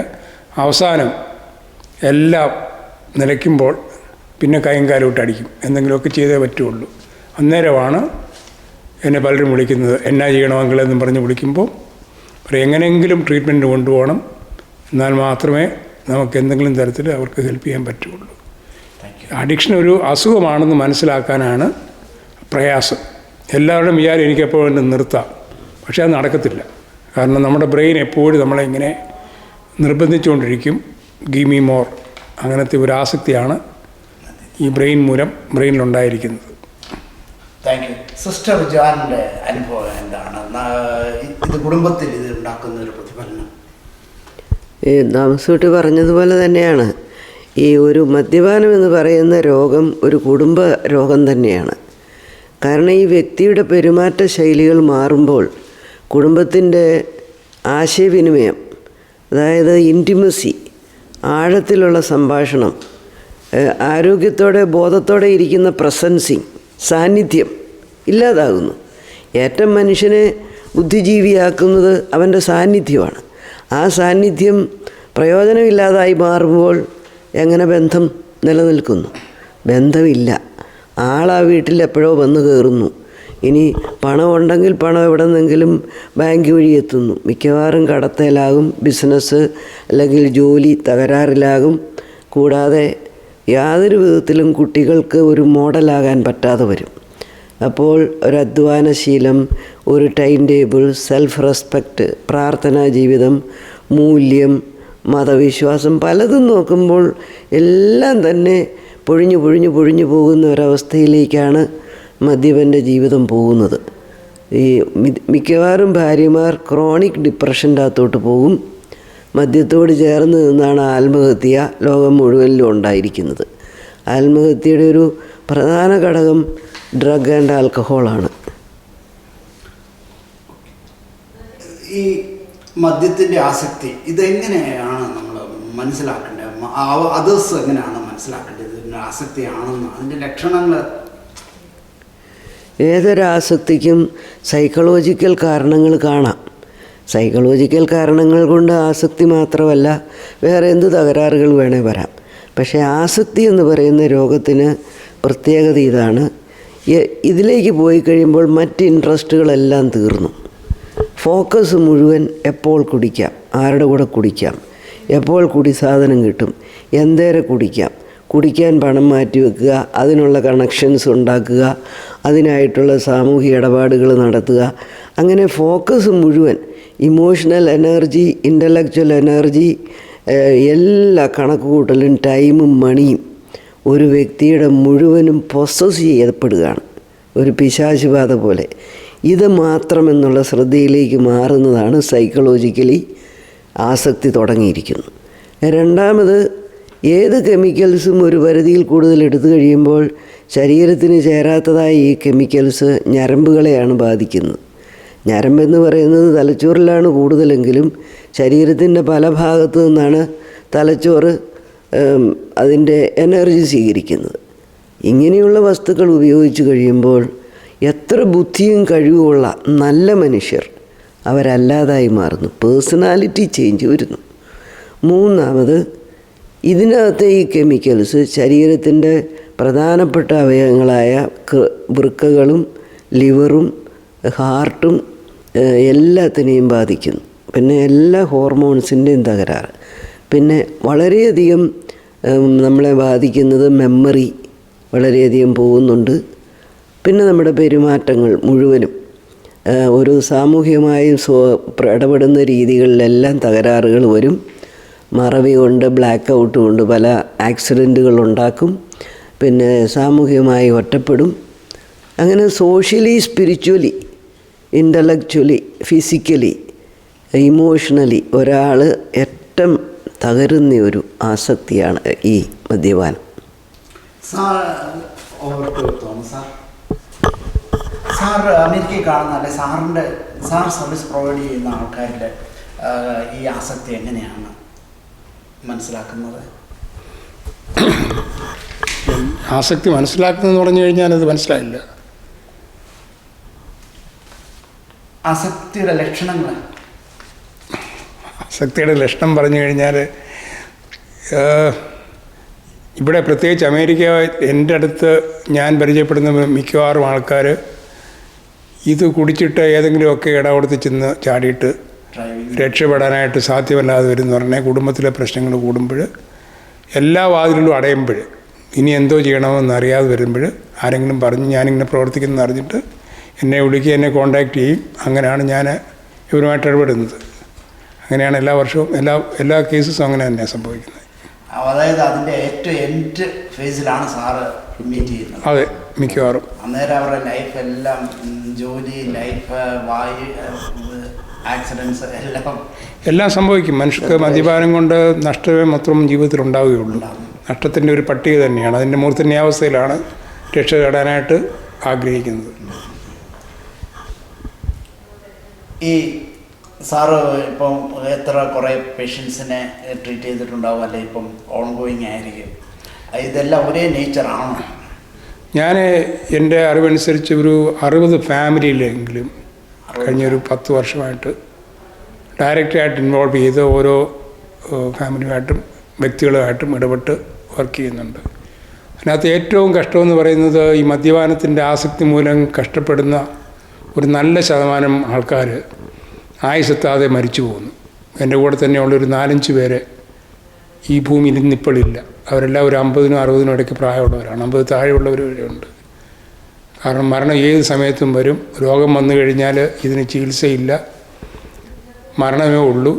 അവസാനം എല്ലാം നിലയ്ക്കുമ്പോൾ പിന്നെ കൈയും കാലോട്ട് അടിക്കും. എന്തെങ്കിലുമൊക്കെ ചെയ്തേ പറ്റുള്ളൂ. അന്നേരമാണ് എന്നെ പലരും വിളിക്കുന്നത്, എന്നാ ചെയ്യണമെങ്കിലെന്നും പറഞ്ഞ് വിളിക്കുമ്പോൾ എങ്ങനെയെങ്കിലും ട്രീറ്റ്മെൻറ്റ് കൊണ്ടുപോകണം, എന്നാൽ മാത്രമേ നമുക്ക് എന്തെങ്കിലും തരത്തിൽ അവർക്ക് ഹെൽപ്പ് ചെയ്യാൻ പറ്റുള്ളൂ. അഡിക്ഷൻ ഒരു അസുഖമാണെന്ന് മനസ്സിലാക്കാനാണ് പ്രയാസം. എല്ലാവരുടെയും വിചാരം എനിക്കെപ്പോഴും നിർത്താം, പക്ഷേ അത് നടക്കത്തില്ല. കാരണം നമ്മുടെ ബ്രെയിൻ എപ്പോഴും നമ്മളെ ഇങ്ങനെ നിർബന്ധിച്ചുകൊണ്ടിരിക്കും. ഗീവ് മീ മോർ, അങ്ങനത്തെ ഒരു ആസക്തിയാണ് ഈ ബ്രെയിൻ മൂലം ബ്രെയിനിലുണ്ടായിരിക്കുന്നത്. Thank you. സിസ്റ്റർ ജോനിൻ്റെ അനുഭവം എന്താണ്? ഇത് കുടുംബത്തിൽ ഇത് ഉണ്ടാക്കുന്ന ഒരു പ്രതിഫലനം? താമസൂട്ടി പറഞ്ഞതുപോലെ തന്നെയാണ്. ഈ ഒരു മദ്യപാനം എന്ന് പറയുന്ന രോഗം ഒരു കുടുംബ രോഗം തന്നെയാണ്. കാരണം ഈ വ്യക്തിയുടെ പെരുമാറ്റ ശൈലികൾ മാറുമ്പോൾ കുടുംബത്തിൻ്റെ ആശയവിനിമയം, അതായത് ഇൻറ്റിമസി, ആഴത്തിലുള്ള സംഭാഷണം, ആരോഗ്യത്തോടെ ബോധത്തോടെ ഇരിക്കുന്ന പ്രസൻസിങ്, സാന്നിധ്യം ഇല്ലാതാകുന്നു. ഏറ്റവും മനുഷ്യനെ ബുദ്ധിജീവിയാക്കുന്നത് അവൻ്റെ സാന്നിധ്യമാണ്. ആ സാന്നിധ്യം പ്രയോജനമില്ലാതായി മാറുമ്പോൾ എങ്ങനെ ബന്ധം നിലനിൽക്കുന്നു? ബന്ധമില്ല. ആളാ വീട്ടിൽ എപ്പോഴോ വന്ന് കയറുന്നു. ഇനി പണം ഉണ്ടെങ്കിൽ പണം എവിടെ നിന്നെങ്കിലും ബാങ്ക് വഴി എത്തുന്നു. മിക്കവാറും കടത്തേലാകും, ബിസിനസ് അല്ലെങ്കിൽ ജോലി തകരാറിലാകും. കൂടാതെ യാതൊരു വിധത്തിലും കുട്ടികൾക്ക് ഒരു മോഡലാകാൻ പറ്റാതെ വരും. അപ്പോൾ ഒരു അധ്വാനശീലം, ഒരു ടൈം ടേബിൾ, സെൽഫ് റെസ്പെക്റ്റ്, പ്രാർത്ഥനാ ജീവിതം, മൂല്യം, മതവിശ്വാസം പലതും നോക്കുമ്പോൾ എല്ലാം തന്നെ പൊഴിഞ്ഞു പോകുന്ന ഒരവസ്ഥയിലേക്കാണ് മദ്യപൻ്റെ ജീവിതം പോകുന്നത്. ഈ മിക്കവാറും ഭാര്യമാർ ക്രോണിക് ഡിപ്രഷൻ്റെ അകത്തോട്ട് പോകും. മദ്യത്തോട് ചേർന്ന് നിന്നാണ് ആത്മഹത്യ ലോകം മുഴുവനിലും ഉണ്ടായിരിക്കുന്നത്. ആത്മഹത്യയുടെ ഒരു പ്രധാന ഘടകം ഡ്രഗ് ആൻഡ് ആൽക്കഹോളാണ്. ഈ മദ്യത്തിൻ്റെ ആസക്തി ഇതെങ്ങനെയാണ് നമ്മൾ മനസ്സിലാക്കേണ്ടത്? അതേഴ്സ് എങ്ങനെയാണ് മനസ്സിലാക്കേണ്ടത് ഇതിൻ്റെ ആസക്തിയാണെന്ന്? അതിൻ്റെ ലക്ഷണങ്ങൾ? ഏതൊരാസക്തിക്കും സൈക്കോളജിക്കൽ കാരണങ്ങൾ കാണാം. സൈക്കോളജിക്കൽ കാരണങ്ങൾ കൊണ്ട് ആസക്തി മാത്രമല്ല വേറെ എന്ത് തകരാറുകൾ വേണേൽ വരാം. പക്ഷേ ആസക്തി എന്ന് പറയുന്ന രോഗത്തിന് പ്രത്യേകത ഇതാണ്. ഇതിലേക്ക് പോയി കഴിയുമ്പോൾ മറ്റ് ഇൻട്രസ്റ്റുകളെല്ലാം തീർന്നു. ഫോക്കസ് മുഴുവൻ എപ്പോൾ കുടിക്കാം, ആരുടെ കൂടെ കുടിക്കാം, എപ്പോൾ കുടിസാധനം കിട്ടും, എന്തേരെ കുടിക്കാം, കുടിക്കാൻ പണം മാറ്റി വെക്കുക, അതിനുള്ള കണക്ഷൻസ് ഉണ്ടാക്കുക, അതിനായിട്ടുള്ള സാമൂഹിക ഇടപാടുകൾ നടത്തുക. അങ്ങനെ ഫോക്കസ് മുഴുവൻ ഇമോഷണൽ എനർജി, ഇൻ്റലക്ച്വൽ എനർജി, എല്ലാ കണക്കുകൂട്ടലും ടൈമും മണിയും ഒരു വ്യക്തിയുടെ മുഴുവനും പൊസസ് ചെയ്യപ്പെടുകയാണ്, ഒരു പിശാചുബാധ പോലെ. ഇത് മാത്രമെന്നുള്ള ശ്രദ്ധയിലേക്ക് മാറുന്നതാണ് സൈക്കോളജിക്കലി ആസക്തി തുടങ്ങിയിരിക്കുന്നു. രണ്ടാമത്, ഏത് കെമിക്കൽസും ഒരു പരിധിയിൽ കൂടുതൽ എടുത്തു കഴിയുമ്പോൾ ശരീരത്തിന് ചേരാത്തതായ ഈ കെമിക്കൽസ് ഞരമ്പുകളെയാണ് ബാധിക്കുന്നത്. ഞരമ്പെന്ന് പറയുന്നത് തലച്ചോറിലാണ് കൂടുതലെങ്കിലും ശരീരത്തിൻ്റെ പല ഭാഗത്തു നിന്നാണ് തലച്ചോറ് അതിൻ്റെ എനർജി സ്വീകരിക്കുന്നത്. ഇങ്ങനെയുള്ള വസ്തുക്കൾ ഉപയോഗിച്ച് കഴിയുമ്പോൾ എത്ര ബുദ്ധിയും കഴിവുമുള്ള നല്ല മനുഷ്യർ അവരല്ലാതായി മാറുന്നു. പേഴ്സണാലിറ്റി ചേഞ്ച് വരുന്നു. മൂന്നാമത്, ഇതിനകത്തെ ഈ കെമിക്കൽസ് ശരീരത്തിൻ്റെ പ്രധാനപ്പെട്ട അവയവങ്ങളായ വൃക്കകളും ലിവറും ഹാർട്ടും എല്ലാത്തിനെയും ബാധിക്കുന്നു. പിന്നെ എല്ലാ ഹോർമോൺസിൻ്റെയും തകരാറ്. പിന്നെ വളരെയധികം നമ്മളെ ബാധിക്കുന്നത് മെമ്മറി വളരെയധികം പോകുന്നുണ്ട്. പിന്നെ നമ്മുടെ പെരുമാറ്റങ്ങൾ മുഴുവനും ഒരു സാമൂഹികമായി ഇടപെടുന്ന രീതികളിലെല്ലാം തകരാറുകൾ വരും. മറവി കൊണ്ട്, ബ്ലാക്ക് ഔട്ട് കൊണ്ട് പല ആക്സിഡൻറ്റുകൾ ഉണ്ടാക്കും. പിന്നെ സാമൂഹികമായി ഒറ്റപ്പെടും. അങ്ങനെ socially, spiritually, intellectually, physically, emotionally ഒരാൾ ഏറ്റവും തകരുന്ന ഒരു ആസക്തിയാണ് ഈ മദ്യപാനം. സാർ അമേരിക്കയിൽ കാണുന്ന അല്ലെ സാർ സർവീസ് പ്രൊവൈഡ് ചെയ്യുന്ന ആൾക്കാരുടെ ഈ ആസക്തി എങ്ങനെയാണ് മനസ്സിലാക്കുന്നത്? ആസക്തി മനസ്സിലാക്കുന്നതെന്ന് പറഞ്ഞു കഴിഞ്ഞാൽ അത് മനസ്സിലായില്ല. ആസക്തിയുടെ ലക്ഷണങ്ങൾ? ആസക്തിയുടെ ലക്ഷണം പറഞ്ഞു കഴിഞ്ഞാൽ ഇവിടെ പ്രത്യേകിച്ച് അമേരിക്ക, എൻ്റെ അടുത്ത് ഞാൻ പരിചയപ്പെടുന്ന മിക്കവാറും ആൾക്കാർ ഇത് കുടിച്ചിട്ട് ഏതെങ്കിലുമൊക്കെ ഇടകൊടുത്ത് ചെന്ന് ചാടിയിട്ട് രക്ഷപ്പെടാനായിട്ട് സാധ്യമല്ലാതെ വരും എന്ന് പറഞ്ഞാൽ കുടുംബത്തിലെ പ്രശ്നങ്ങൾ കൂടുമ്പോൾ, എല്ലാ വാതിലും അടയുമ്പോൾ, ഇനി എന്തോ ചെയ്യണമെന്ന് അറിയാതെ വരുമ്പോൾ ആരെങ്കിലും പറഞ്ഞ് ഞാനിങ്ങനെ പ്രവർത്തിക്കുന്നതെന്ന് അറിഞ്ഞിട്ട് എന്നെ വിളിക്കുക, എന്നെ കോൺടാക്റ്റ് ചെയ്യും. അങ്ങനെയാണ് ഞാൻ ഇവരുമായിട്ട് ഇടപെടുന്നത്. അങ്ങനെയാണ് എല്ലാ വർഷവും എല്ലാ കേസസും അങ്ങനെ തന്നെയാണ് സംഭവിക്കുന്നത്. അതായത് അതിൻ്റെ ഏറ്റവും എൻഡ് ഫേസിലാണ് സാറ് മീറ്റ് ചെയ്യുന്നത്? അതെ, മിക്കവാറും. അന്നേരം അവരുടെ ലൈഫ് എല്ലാം, ജോലി, ലൈഫ്, വായു, ആക്സിഡൻസ് എല്ലാം സംഭവിക്കും. മനുഷ്യർക്ക് മദ്യപാനം കൊണ്ട് നഷ്ടമേ മൊത്തം ജീവിതത്തിൽ ഉണ്ടാവുകയുള്ളൂ. നഷ്ടത്തിൻ്റെ ഒരു പട്ടിക തന്നെയാണ്. അതിൻ്റെ മൂർധന്യാവസ്ഥയിലാണ് രക്ഷ തേടാനായിട്ട് ആഗ്രഹിക്കുന്നത്. ഈ സാറ് ഇപ്പം കുറേ പേഷ്യൻസിനെ ട്രീറ്റ് ചെയ്തിട്ടുണ്ടാവും, അല്ലെ ഇപ്പം ഓൺഗോയിങ് ആയിരിക്കും. ഇതെല്ലാം ഒരേ നേച്ചറാണോ? ഞാൻ എൻ്റെ അറിവനുസരിച്ച് ഒരു 60 ഫാമിലിയിലെങ്കിലും കഴിഞ്ഞൊരു 10 വർഷമായിട്ട് ഡയറക്റ്റായിട്ട് ഇൻവോൾവ് ചെയ്ത് ഓരോ ഫാമിലിയുമായിട്ടും വ്യക്തികളുമായിട്ടും ഇടപെട്ട് വർക്ക് ചെയ്യുന്നുണ്ട്. അതിനകത്ത് ഏറ്റവും കഷ്ടമെന്ന് പറയുന്നത് ഈ മദ്യപാനത്തിൻ്റെ ആസക്തി മൂലം കഷ്ടപ്പെടുന്ന ഒരു നല്ല ശതമാനം ആൾക്കാർ ആയുസ്സെത്താതെ മരിച്ചു പോകുന്നു. എൻ്റെ കൂടെ തന്നെയുള്ളൊരു 4-5 പേരെ ഈ ഭൂമിയിൽ ഇന്നിപ്പോഴില്ല. അവരെല്ലാം ഒരു 50-നും 60-നും ഇടയ്ക്ക് പ്രായമുള്ളവരാണ്. 50 താഴെയുള്ളവർ വരെയുണ്ട്. കാരണം മരണം ഏത് സമയത്തും വരും. രോഗം വന്നു കഴിഞ്ഞാൽ ഇതിന് ചികിത്സയില്ല, മരണമേ ഉള്ളൂ.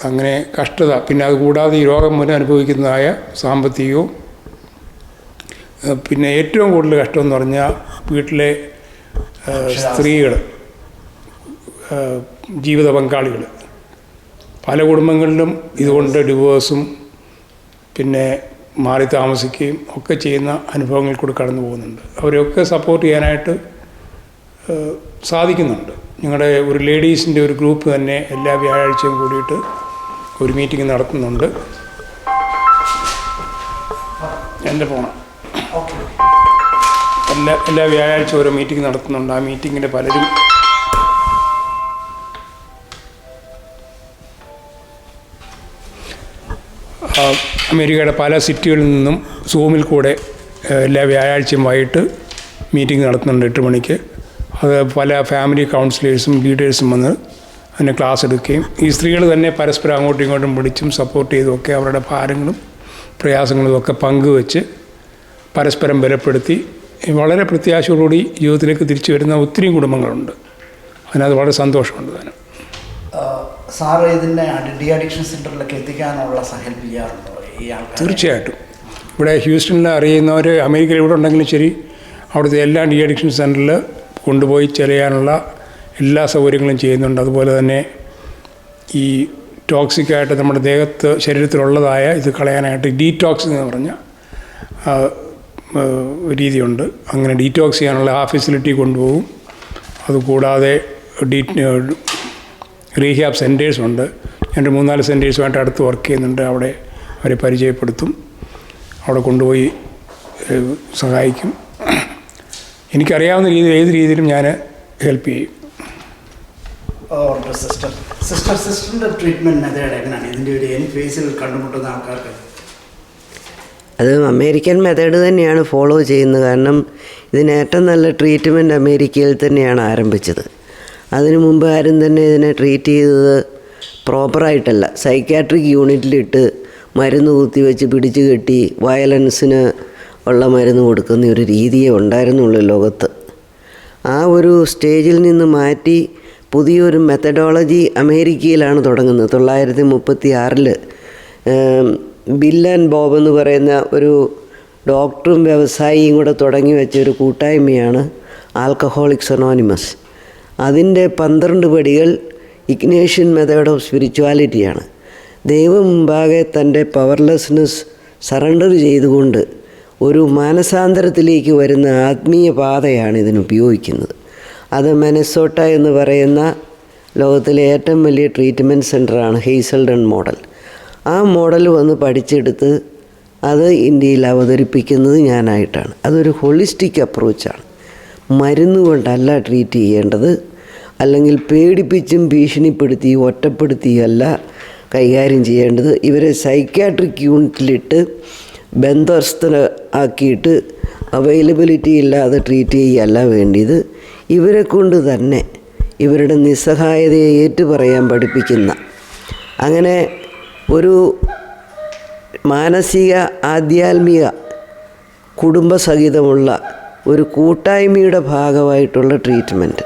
അങ്ങനെ കഷ്ടത. പിന്നെ അതുകൂടാതെ ഈ രോഗം മൂലം അനുഭവിക്കുന്നതായ സാമ്പത്തികവും, പിന്നെ ഏറ്റവും കൂടുതൽ കഷ്ടമെന്ന് പറഞ്ഞാൽ വീട്ടിലെ സ്ത്രീകൾ, ജീവിത പങ്കാളികൾ. പല കുടുംബങ്ങളിലും ഇതുകൊണ്ട് ഡിവോഴ്സും പിന്നെ മാറി താമസിക്കുകയും ഒക്കെ ചെയ്യുന്ന അനുഭവങ്ങൾ കൂടി കടന്നു പോകുന്നുണ്ട്. അവരെയൊക്കെ സപ്പോർട്ട് ചെയ്യാനായിട്ട് സാധിക്കുന്നുണ്ട്. ഞങ്ങളുടെ ഒരു ലേഡീസിൻ്റെ ഒരു ഗ്രൂപ്പ് തന്നെ എല്ലാ വ്യാഴാഴ്ചയും കൂടിയിട്ട് ഒരു മീറ്റിംഗ് നടത്തുന്നുണ്ട്. എൻ്റെ ഫോണ് എല്ലാ വ്യാഴാഴ്ച ഓരോ മീറ്റിംഗ് നടത്തുന്നുണ്ട്. ആ മീറ്റിങ്ങിൻ്റെ പലരും അമേരിക്കയുടെ പല സിറ്റികളിൽ നിന്നും സൂമിൽ കൂടെ എല്ലാ വ്യാഴാഴ്ചയും വൈകിട്ട് മീറ്റിംഗ് നടത്തുന്നുണ്ട് 8 മണിക്ക്. അത് പല ഫാമിലി കൗൺസിലേഴ്സും ലീഡേഴ്സും വന്ന് അതിന് ക്ലാസ് എടുക്കുകയും ഈ സ്ത്രീകൾ തന്നെ പരസ്പരം അങ്ങോട്ടും ഇങ്ങോട്ടും വിളിച്ചും സപ്പോർട്ട് ചെയ്തുമൊക്കെ അവരുടെ ഭാരങ്ങളും പ്രയാസങ്ങളും ഒക്കെ പങ്കുവെച്ച് പരസ്പരം ബലപ്പെടുത്തി വളരെ പ്രത്യാശയോടുകൂടി ജീവിതത്തിലേക്ക് തിരിച്ചു വരുന്ന ഒത്തിരി കുടുംബങ്ങളുണ്ട്. അതിനകത്ത് വളരെ സന്തോഷമുണ്ട്. താനും സാറ് ഇതിൻ്റെ ഡി അഡിക്ഷൻ സെൻ്ററിലൊക്കെ എത്തിക്കാനുള്ള ഹെൽപ്പ് ചെയ്യാറുണ്ടോ ഈ ആൾക്കാർ? തീർച്ചയായിട്ടും. ഇവിടെ ഹ്യൂസ്റ്റണിൽ അറിയുന്നവർ അമേരിക്കയിൽ ഇവിടെ ഉണ്ടെങ്കിലും ശരി, അവിടുത്തെ എല്ലാ ഡി അഡിക്ഷൻ സെൻ്ററിൽ കൊണ്ടുപോയി ചെയ്യാനുള്ള എല്ലാ സൗകര്യങ്ങളും ചെയ്യുന്നുണ്ട്. അതുപോലെ തന്നെ ഈ ടോക്സിക്കായിട്ട് നമ്മുടെ ശരീരത്തിലുള്ളതായ ഇത് കളയാനായിട്ട് ഡീറ്റോക്സ് എന്ന് പറഞ്ഞ രീതിയുണ്ട്. അങ്ങനെ ഡീറ്റോക്സ് ചെയ്യാനുള്ള ആ ഫെസിലിറ്റി കൊണ്ടുപോകും. അതുകൂടാതെ റീഹാബ് സെൻറ്റേഴ്സുണ്ട്. ഞാൻ 3-4 സെൻറ്റേഴ്സുമായിട്ട് അടുത്ത് വർക്ക് ചെയ്യുന്നുണ്ട്. അവിടെ അവരെ പരിചയപ്പെടുത്തും, അവിടെ കൊണ്ടുപോയി സഹായിക്കും. എനിക്കറിയാവുന്ന ഏത് രീതിയിലും ഞാൻ ഹെൽപ്പ് ചെയ്യും. സിസ്റ്ററിൻ്റെ ട്രീറ്റ്മെൻറ്റ് മെത്തേഡ് എങ്ങനെയാണ് ഇതിൻ്റെ ഒരു എൻ ഫേസിൽ കണ്ടുമുട്ടുന്ന ആൾക്കാർക്ക്? അത് അമേരിക്കൻ മെത്തേഡ് തന്നെയാണ് ഫോളോ ചെയ്യുന്നത്. കാരണം ഇതിന് ഏറ്റവും നല്ല ട്രീറ്റ്മെൻറ്റ് അമേരിക്കയിൽ തന്നെയാണ് ആരംഭിച്ചത്. അതിനു മുമ്പ് ആരും തന്നെ ഇതിനെ ട്രീറ്റ് ചെയ്തത് പ്രോപ്പറായിട്ടല്ല. സൈക്യാട്രിക് യൂണിറ്റിലിട്ട് മരുന്ന് കുത്തിവെച്ച് പിടിച്ചു കെട്ടി വയലൻസിന് ഉള്ള മരുന്ന് കൊടുക്കുന്ന ഒരു രീതിയേ ഉണ്ടായിരുന്നുള്ളൂ ലോകത്ത്. ആ ഒരു സ്റ്റേജിൽ നിന്ന് മാറ്റി പുതിയൊരു മെത്തഡോളജി അമേരിക്കയിലാണ് തുടങ്ങുന്നത്. 1936 ബിൽ ആൻഡ് ബോബ് എന്ന് പറയുന്ന ഒരു ഡോക്ടറും വ്യവസായിയും കൂടെ തുടങ്ങി വെച്ച ഒരു കൂട്ടായ്മയാണ് ആൽക്കഹോളിക്സ് അനോണിമസ്. അതിൻ്റെ 12 പടികൾ ഇഗ്നേഷ്യൻ മെത്തേഡ് ഓഫ് സ്പിരിച്വാലിറ്റിയാണ്. ദൈവം മുമ്പാകെ തൻ്റെ പവർലെസ്നെസ് സറണ്ടർ ചെയ്തുകൊണ്ട് ഒരു മാനസാന്തരത്തിലേക്ക് വരുന്ന ആത്മീയ പാതയാണ് ഇതിന് ഉപയോഗിക്കുന്നത്. അത് മിനസോട്ട എന്ന് പറയുന്ന ലോകത്തിലെ ഏറ്റവും വലിയ ട്രീറ്റ്മെൻറ്റ് സെൻ്ററാണ് ഹെയ്സൽഡൺ മോഡൽ. ആ മോഡൽ വന്ന് പഠിച്ചെടുത്ത് അത് ഇന്ത്യയിൽ അവതരിപ്പിക്കുന്നത് ഞാനായിട്ടാണ്. അതൊരു ഹോളിസ്റ്റിക് അപ്രോച്ചാണ്. മരുന്ന് കൊണ്ടല്ല ട്രീറ്റ് ചെയ്യേണ്ടത്, അല്ലെങ്കിൽ പേടിപ്പിച്ചും ഭീഷണിപ്പെടുത്തിയും ഒറ്റപ്പെടുത്തിയല്ല കൈകാര്യം ചെയ്യേണ്ടത്. ഇവരെ സൈക്യാട്രിക് യൂണിറ്റിലിട്ട് ബന്ധസ്ഥരാക്കിയിട്ട് അവൈലബിലിറ്റി ഇല്ലാതെ ട്രീറ്റ് ചെയ്യുകയല്ല വേണ്ടിയത്. ഇവരെ കൊണ്ട് തന്നെ ഇവരുടെ നിസ്സഹായതയെ ഏറ്റുപറയാൻ പഠിപ്പിക്കുന്ന, അങ്ങനെ ഒരു മാനസിക ആധ്യാത്മിക കുടുംബസഹിതമുള്ള ഒരു കൂട്ടായ്മയുടെ ഭാഗമായിട്ടുള്ള ട്രീറ്റ്മെൻറ്റ്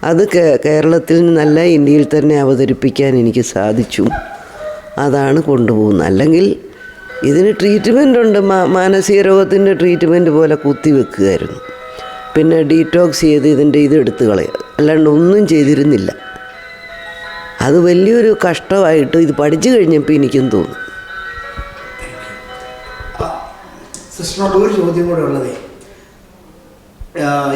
അത് കേരളത്തിൽ നിന്നല്ല ഇന്ത്യയിൽ തന്നെ അവതരിപ്പിക്കാൻ എനിക്ക് സാധിച്ചു. അതാണ് കൊണ്ടുപോകുന്നത്. അല്ലെങ്കിൽ ഇതിന് ട്രീറ്റ്മെൻ്റ് ഉണ്ട്. മാനസിക രോഗത്തിൻ്റെ ട്രീറ്റ്മെൻറ്റ് പോലെ കുത്തിവെക്കുകയായിരുന്നു. പിന്നെ ഡീറ്റോക്സ് ചെയ്ത് ഇതിൻ്റെ ഇതെടുത്ത് കളയുക, അല്ലാണ്ട് ഒന്നും ചെയ്തിരുന്നില്ല. അത് വലിയൊരു കഷ്ടമായിട്ട് ഇത് പഠിച്ചു കഴിഞ്ഞപ്പോൾ എനിക്കും തോന്നും. സിസ്റ്ററിനോട് ഒരു ചോദ്യം കൂടെ ഉള്ളതേ,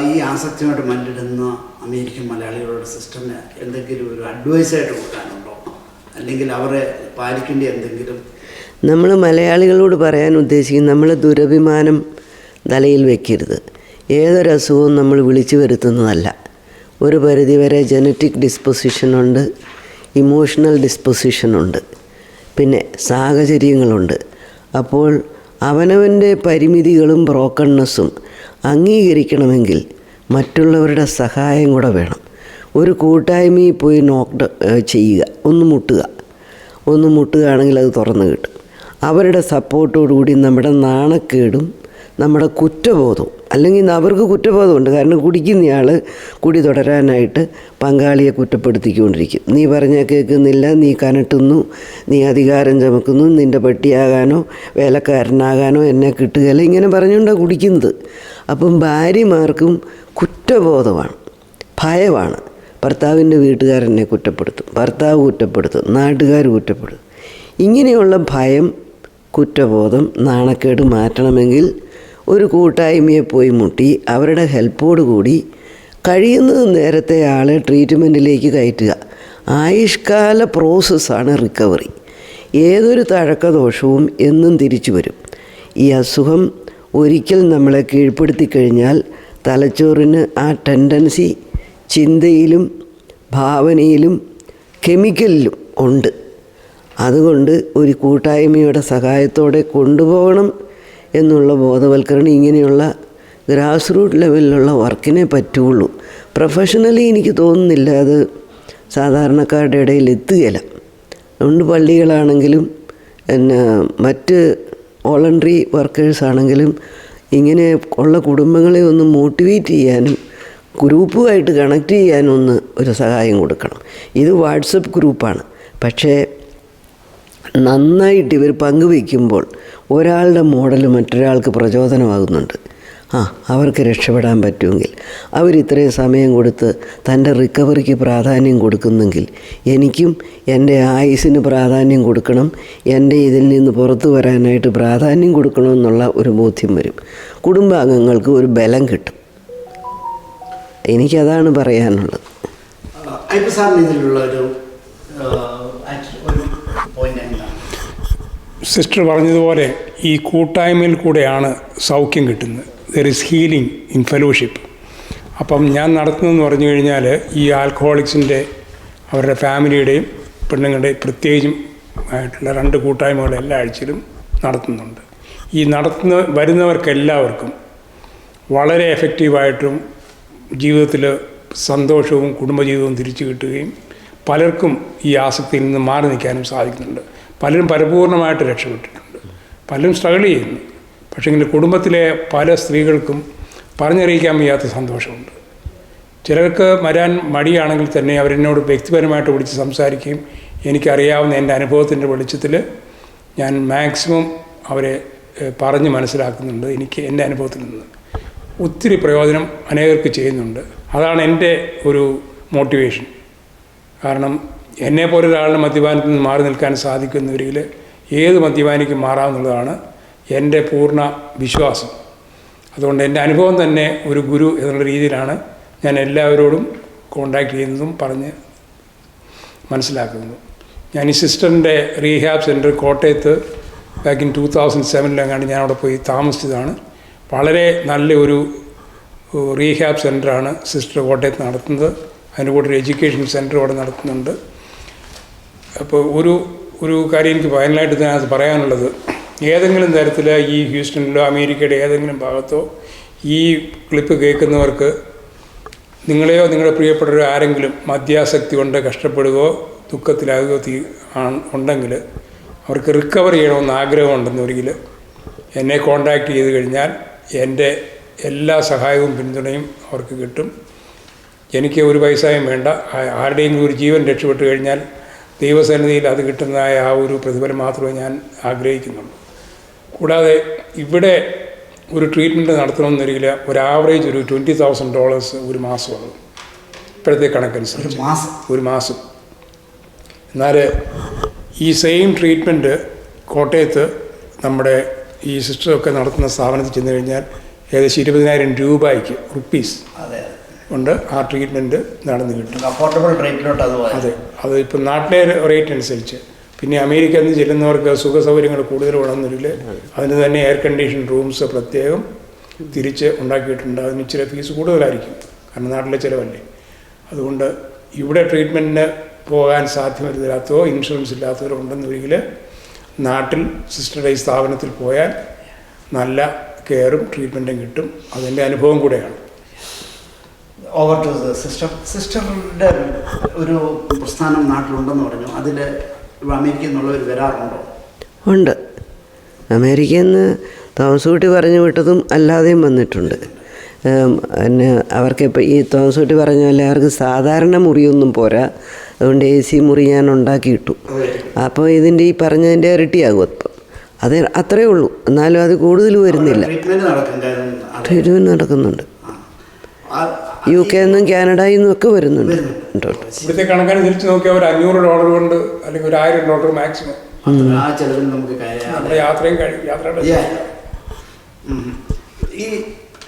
ഈ ആസക്തിയുമായിട്ട് മല്ലിടുന്ന അമേരിക്കൻ മലയാളികളോട് സിസ്റ്ററിന് എന്തെങ്കിലും ഒരു അഡ്വൈസായിട്ട് കൊടുക്കാനുണ്ടോ, അല്ലെങ്കിൽ അവരെ പാലിക്കേണ്ട എന്തെങ്കിലും? നമ്മൾ മലയാളികളോട് പറയാൻ ഉദ്ദേശിക്കുന്നത്, നമ്മൾ ദുരഭിമാനം തലയിൽ വയ്ക്കരുത്. ഏതൊരസുഖവും നമ്മൾ വിളിച്ചു വരുത്തുന്നതല്ല. ഒരു പരിധിവരെ ജനറ്റിക് ഡിസ്പൊസിഷനുണ്ട്, ഇമോഷണൽ ഡിസ്പൊസിഷനുണ്ട്, പിന്നെ സാഹചര്യങ്ങളുണ്ട്. അപ്പോൾ അവനവൻ്റെ പരിമിതികളും ബ്രോക്കൺനെസ്സും അംഗീകരിക്കണമെങ്കിൽ മറ്റുള്ളവരുടെ സഹായം കൂടെ വേണം. ഒരു കൂട്ടായ്മയിൽ പോയി ചെയ്യുക, ഒന്ന് മുട്ടുകയാണെങ്കിൽ അത് തുറന്നു കിട്ടും. അവരുടെ സപ്പോർട്ടോടുകൂടി നമ്മുടെ നാണക്കേടും നമ്മുടെ കുറ്റബോധവും, അല്ലെങ്കിൽ അവർക്ക് കുറ്റബോധമുണ്ട്, കാരണം കുടിക്കുന്നയാൾ കുടി തുടരാനായിട്ട് പങ്കാളിയെ കുറ്റപ്പെടുത്തിക്കൊണ്ടിരിക്കും. നീ പറഞ്ഞാൽ കേൾക്കുന്നില്ല, നീ കനട്ടുന്നു, നീ അധികാരം ചുമക്കുന്നു, നിൻ്റെ പട്ടിയാകാനോ വേലക്കാരനാകാനോ എന്നെ കിട്ടുകയില്ല, ഇങ്ങനെ പറഞ്ഞുകൊണ്ടാണ് കുടിക്കുന്നത്. അപ്പം ഭാര്യമാർക്കും കുറ്റബോധമാണ്, ഭയമാണ്. ഭർത്താവിൻ്റെ വീട്ടുകാരെന്നെ കുറ്റപ്പെടുത്തും, ഭർത്താവ് കുറ്റപ്പെടുത്തും, നാട്ടുകാർ കുറ്റപ്പെടുത്തും. ഇങ്ങനെയുള്ള ഭയം, കുറ്റബോധം, നാണക്കേട് മാറ്റണമെങ്കിൽ ഒരു കൂട്ടായ്മയെ പോയി മുട്ടി അവരുടെ ഹെൽപ്പോടുകൂടി കഴിയുന്നത് നേരത്തെ ആളെ ട്രീറ്റ്മെൻറ്റിലേക്ക് കയറ്റുക. ആയുഷ്കാല പ്രോസസ്സാണ് റിക്കവറി. ഏതൊരു തഴക്കദോഷവും എന്നും തിരിച്ചു വരും. ഈ അസുഖം ഒരിക്കൽ നമ്മളെ കീഴ്പ്പെടുത്തി കഴിഞ്ഞാൽ തലച്ചോറിന് ആ ടെൻഡൻസി ചിന്തയിലും ഭാവനയിലും കെമിക്കലിലും ഉണ്ട്. അതുകൊണ്ട് ഒരു കൂട്ടായ്മയുടെ സഹായത്തോടെ കൊണ്ടുപോകണം എന്നുള്ള ബോധവൽക്കരണം ഇങ്ങനെയുള്ള ഗ്രാസ് റൂട്ട് ലെവലിലുള്ള വർക്കിനെ പറ്റുള്ളൂ. പ്രൊഫഷണലി എനിക്ക് തോന്നുന്നില്ല അത് സാധാരണക്കാരുടെ ഇടയിൽ എത്തുകയില്ല. അതുകൊണ്ട് പള്ളികളാണെങ്കിലും മറ്റ് വോളണ്ടറി വർക്കേഴ്സാണെങ്കിലും ഇങ്ങനെ ഉള്ള കുടുംബങ്ങളെ ഒന്ന് മോട്ടിവേറ്റ് ചെയ്യാനും ഗ്രൂപ്പുമായിട്ട് കണക്ട് ചെയ്യാനും ഒരു സഹായം കൊടുക്കണം. ഇത് വാട്സപ്പ് ഗ്രൂപ്പാണ്, പക്ഷേ നന്നായിട്ട് ഇവർ പങ്കുവയ്ക്കുമ്പോൾ ഒരാളുടെ മോഡൽ മറ്റൊരാൾക്ക് പ്രചോദനമാകുന്നുണ്ട്. അവർക്ക് രക്ഷപ്പെടാൻ പറ്റുമെങ്കിൽ, അവരിത്രയും സമയം കൊടുത്ത് തൻ്റെ റിക്കവറിക്ക് പ്രാധാന്യം കൊടുക്കുന്നെങ്കിൽ എനിക്കും എൻ്റെ ആയുസ്സിന് പ്രാധാന്യം കൊടുക്കണം, എൻ്റെ ഇതിൽ നിന്ന് പുറത്തു വരാനായിട്ട് പ്രാധാന്യം കൊടുക്കണമെന്നുള്ള ഒരു ബോധ്യം വരും. കുടുംബാംഗങ്ങൾക്ക് ഒരു ബലം കിട്ടും. എനിക്കതാണ് പറയാനുള്ളത്. ഇതിലുള്ള ഒരു പോയിന്റ് എന്താണ്? സിസ്റ്റർ പറഞ്ഞതുപോലെ ഈ കൂട്ടായ്മയിൽ കൂടെയാണ് സൗഖ്യം കിട്ടുന്നത്. There is healing in fellowship. അപ്പം ഞാൻ നടത്തുന്നതെന്ന് പറഞ്ഞു കഴിഞ്ഞാൽ ഈ ആൽക്കഹോളിക്സിൻ്റെ അവരുടെ ഫാമിലിയുടെയും പെണ്ണുങ്ങളുടെയും പ്രത്യേകിച്ചും ആയിട്ടുള്ള 2 കൂട്ടായ്മകൾ എല്ലാ ആഴ്ചയിലും നടത്തുന്നുണ്ട്. ഈ വരുന്നവർക്കെല്ലാവർക്കും വളരെ എഫക്റ്റീവായിട്ടും ജീവിതത്തിൽ സന്തോഷവും കുടുംബജീവിതവും തിരിച്ചു കിട്ടുകയും പലർക്കും ഈ ആസക്തിയിൽ നിന്ന് മാറി നിൽക്കാനും സാധിക്കുന്നുണ്ട്. പലരും പരിപൂർണമായിട്ട് രക്ഷപ്പെട്ടിട്ടുണ്ട്, പലരും സ്ട്രഗിൾ ചെയ്യുന്നു. പക്ഷേങ്കിൽ കുടുംബത്തിലെ പല സ്ത്രീകൾക്കും പറഞ്ഞറിയിക്കാൻ വയ്യാത്ത സന്തോഷമുണ്ട്. ചിലർക്ക് വരാൻ മടിയാണെങ്കിൽ തന്നെ അവരെന്നോട് വ്യക്തിപരമായിട്ട് വിളിച്ച് സംസാരിക്കുകയും എനിക്കറിയാവുന്ന എൻ്റെ അനുഭവത്തിൻ്റെ വെളിച്ചത്തിൽ ഞാൻ മാക്സിമം അവരെ പറഞ്ഞ് മനസ്സിലാക്കുന്നുണ്ട്. എനിക്ക് എൻ്റെ അനുഭവത്തിൽ നിന്ന് ഒത്തിരി പ്രയോജനം അനേകർക്ക് ചെയ്യുന്നുണ്ട്. അതാണ് എൻ്റെ ഒരു മോട്ടിവേഷൻ. കാരണം എന്നെപ്പോലെ ഒരാളിന് മദ്യപാനത്തിൽ നിന്ന് മാറി നിൽക്കാൻ സാധിക്കുന്നവരിൽ ഏത് മദ്യപാനിക്കും മാറാമെന്നുള്ളതാണ് എൻ്റെ പൂർണ്ണ വിശ്വാസം. അതുകൊണ്ട് എൻ്റെ അനുഭവം തന്നെ ഒരു ഗുരു എന്നുള്ള രീതിയിലാണ് ഞാൻ എല്ലാവരോടും കോണ്ടാക്ട് ചെയ്യുന്നതും പറഞ്ഞ് മനസ്സിലാക്കുന്നതും. ഞാൻ ഈ സിസ്റ്ററിൻ്റെ റീഹാബ് സെൻറ്റർ കോട്ടയത്ത് ബാക്ക് ഇൻ 2007 ഞാൻ അവിടെ പോയി താമസിച്ചതാണ്. വളരെ നല്ലൊരു റീഹാബ് സെൻ്ററാണ് സിസ്റ്റർ കോട്ടയത്ത് നടത്തുന്നത്. അതിൻ്റെ കൂടെ ഒരു എഡ്യൂക്കേഷൻ സെൻറ്റർ അവിടെ നടത്തുന്നുണ്ട്. അപ്പോൾ ഒരു കാര്യം എനിക്ക് ഫൈനലായിട്ട് ഇതിനകത്ത് പറയാനുള്ളത്, ഏതെങ്കിലും തരത്തിൽ ഈ ഹ്യൂസ്റ്റണിലോ അമേരിക്കയുടെ ഏതെങ്കിലും ഭാഗത്തോ ഈ ക്ലിപ്പ് കേൾക്കുന്നവർക്ക് നിങ്ങളെയോ നിങ്ങളുടെ പ്രിയപ്പെട്ടവരോ ആരെങ്കിലും മദ്യാസക്തി കൊണ്ട് കഷ്ടപ്പെടുകയോ ദുഃഖത്തിലാകുകയോ ഉണ്ടെങ്കിൽ അവർക്ക് റിക്കവർ ചെയ്യണമെന്ന് ആഗ്രഹമുണ്ടെന്നൊരിക്കൽ എന്നെ കോണ്ടാക്ട് ചെയ്ത് കഴിഞ്ഞാൽ എൻ്റെ എല്ലാ സഹായവും പിന്തുണയും അവർക്ക് കിട്ടും. എനിക്ക് ഒരു പൈസയും വേണ്ട. ആരുടെയെങ്കിലും ഒരു ജീവൻ രക്ഷപ്പെട്ടു കഴിഞ്ഞാൽ ദൈവസന്നിധിയിൽ അത് കിട്ടുന്നതായ ആ ഒരു പ്രതിഫലം മാത്രമേ ഞാൻ ആഗ്രഹിക്കുന്നുള്ളൂ. കൂടാതെ ഇവിടെ ഒരു ട്രീറ്റ്മെൻറ്റ് നടത്തണമെന്നൊരിക്കൽ ഒരു ആവറേജ് ഒരു $20,000 ഒരു മാസമാണ് ഇപ്പോഴത്തെ കണക്കനുസരിച്ച്. ഒരു മാസം. എന്നാൽ ഈ സെയിം ട്രീറ്റ്മെൻറ്റ് കോട്ടയത്ത് നമ്മുടെ ഈ സിസ്റ്ററൊക്കെ നടത്തുന്ന സ്ഥാപനത്തിൽ ചെന്ന് കഴിഞ്ഞാൽ ഏകദേശം 20,000 രൂപയ്ക്ക് റുപ്പീസ് കൊണ്ട് ആ ട്രീറ്റ്മെൻറ്റ് നടന്ന് കിട്ടും. അഫോർഡബിൾ റേറ്റിലോട്ട് അതെ, അത് ഇപ്പം നാട്ടിലെ റേറ്റ് അനുസരിച്ച്. പിന്നെ അമേരിക്കയിൽ നിന്ന് ചെല്ലുന്നവർക്ക് സുഖ സൗകര്യങ്ങൾ കൂടുതൽ വേണമെന്നില്ല, അതിന് തന്നെ എയർ കണ്ടീഷൻ റൂംസ് പ്രത്യേകം തിരിച്ച് ഉണ്ടാക്കിയിട്ടുണ്ട്. അതിന് ഇച്ചിരി ഫീസ് കൂടുതലായിരിക്കും, കാരണം നാട്ടിലെ ചിലവല്ലേ. അതുകൊണ്ട് ഇവിടെ ട്രീറ്റ്മെൻറ്റിന് പോകാൻ സാധ്യമല്ലാത്തോ ഇൻഷുറൻസ് ഇല്ലാത്തവരോ ഉണ്ടെന്നൊരിക്കൽ നാട്ടിൽ സിസ്റ്ററുടെ ഈ സ്ഥാപനത്തിൽ പോയാൽ നല്ല കെയറും ട്രീറ്റ്മെൻറ്റും കിട്ടും. അതെൻ്റെ അനുഭവം കൂടെയാണ്. ഓവർ ടു സിസ്റ്ററിൻ്റെ ഒരു പ്രസ്ഥാനം നാട്ടിലുണ്ടെന്ന് പറഞ്ഞു. അതിൽ അമേരിക്കയിൽ നിന്നുള്ളവർ വരാറുണ്ടോ? ഉണ്ട്. അമേരിക്കയിൽ നിന്ന് തോമസുകുട്ടി പറഞ്ഞു വിട്ടതും അല്ലാതെയും വന്നിട്ടുണ്ട്. പിന്നെ അവർക്കിപ്പോൾ ഈ തോമസുകുട്ടി പറഞ്ഞ പോലെ അവർക്ക് സാധാരണ മുറിയൊന്നും പോരാ. അതുകൊണ്ട് AC മുറി ഞാൻ ഉണ്ടാക്കിയിട്ടു. അപ്പോൾ ഇതിൻ്റെ ഈ പറഞ്ഞതിൻ്റെ ഇരട്ടിയാകും അപ്പം. അത് അത്രയേ ഉള്ളൂ. എന്നാലും അത് കൂടുതൽ വരുന്നില്ല. ട്രീറ്റ്മെൻറ്റ് നടക്കുന്നുണ്ട്. UK നിന്നും കാനഡയിൽ നിന്നും ഒക്കെ വരുന്നുണ്ട്. ഇവിടുത്തെ കണക്കനുസരിച്ച് നോക്കിയാൽ ഒരു $500 കൊണ്ട് അല്ലെങ്കിൽ ഒരു $1,000 മാക്സിമം നമ്മുടെ യാത്രയും യാത്രയുടെ ഈ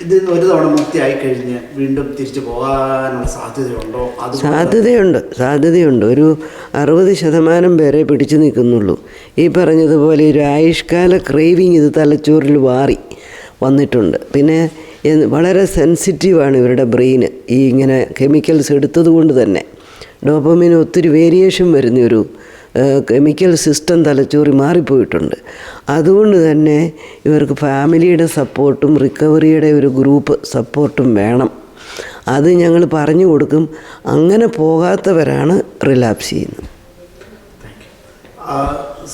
ഇത് ഒരു തവണ മുക്തിയായി കഴിഞ്ഞ് വീണ്ടും തിരിച്ചു പോകാനുള്ള സാധ്യതയുണ്ടോ? സാധ്യതയുണ്ട്. ഒരു 60% പേരെ പിടിച്ചു നിൽക്കുന്നുള്ളൂ. ഈ പറഞ്ഞതുപോലെ ഒരു ആയുഷ്കാല ക്രേവിങ് ഇത് തലച്ചോറിൽ വന്നിട്ടുണ്ട്. പിന്നെ വളരെ സെൻസിറ്റീവാണ് ഇവരുടെ ബ്രെയിന്. ഈ ഇങ്ങനെ കെമിക്കൽസ് എടുത്തത് കൊണ്ട് തന്നെ ഡോപ്പമിന് ഒത്തിരി വേരിയേഷൻ വരുന്നൊരു കെമിക്കൽ സിസ്റ്റം തലച്ചോറിൽ മാറിപ്പോയിട്ടുണ്ട്. അതുകൊണ്ട് തന്നെ ഇവർക്ക് ഫാമിലിയുടെ സപ്പോർട്ടും റിക്കവറിയുടെ ഒരു ഗ്രൂപ്പ് സപ്പോർട്ടും വേണം. അത് ഞങ്ങൾ പറഞ്ഞു കൊടുക്കും. അങ്ങനെ പോകാത്തവരാണ് റിലാപ്സ് ചെയ്യുന്നത്.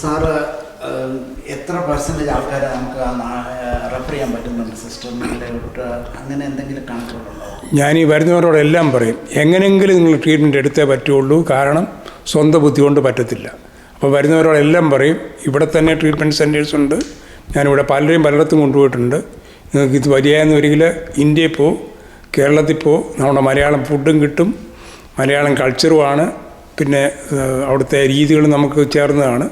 സാറ് എത്ര % ആൾക്കാരെ നമുക്ക് റെഫർ ചെയ്യാൻ പറ്റുന്നുണ്ട് സിസ്റ്ററിലോട്ട്? അങ്ങനെ എന്തെങ്കിലും കണക്കുകളുണ്ടോ? ഞാൻ ഈ വരുന്നവരോടെല്ലാം പറയും, എങ്ങനെയെങ്കിലും നിങ്ങൾ ട്രീറ്റ്മെൻറ്റ് എടുത്തേ പറ്റുള്ളൂ. കാരണം സ്വന്തം ബുദ്ധി കൊണ്ട് പറ്റത്തില്ല. അപ്പോൾ വരുന്നവരോടെല്ലാം പറയും, ഇവിടെ തന്നെ ട്രീറ്റ്മെൻറ്റ് സെൻറ്റേഴ്സ് ഉണ്ട്. ഞാനിവിടെ പലയിടത്തും കൊണ്ടുപോയിട്ടുണ്ട്. നിങ്ങൾക്ക് ഇത് വരികയെന്നൊരിക്കൽ ഇന്ത്യയിൽ പോ, കേരളത്തിൽ പോ, നമ്മുടെ മലയാളം ഫുഡും കിട്ടും, മലയാളം കൾച്ചറുമാണ്, പിന്നെ അവിടുത്തെ രീതികൾ നമുക്ക് ചേർന്നതാണ്.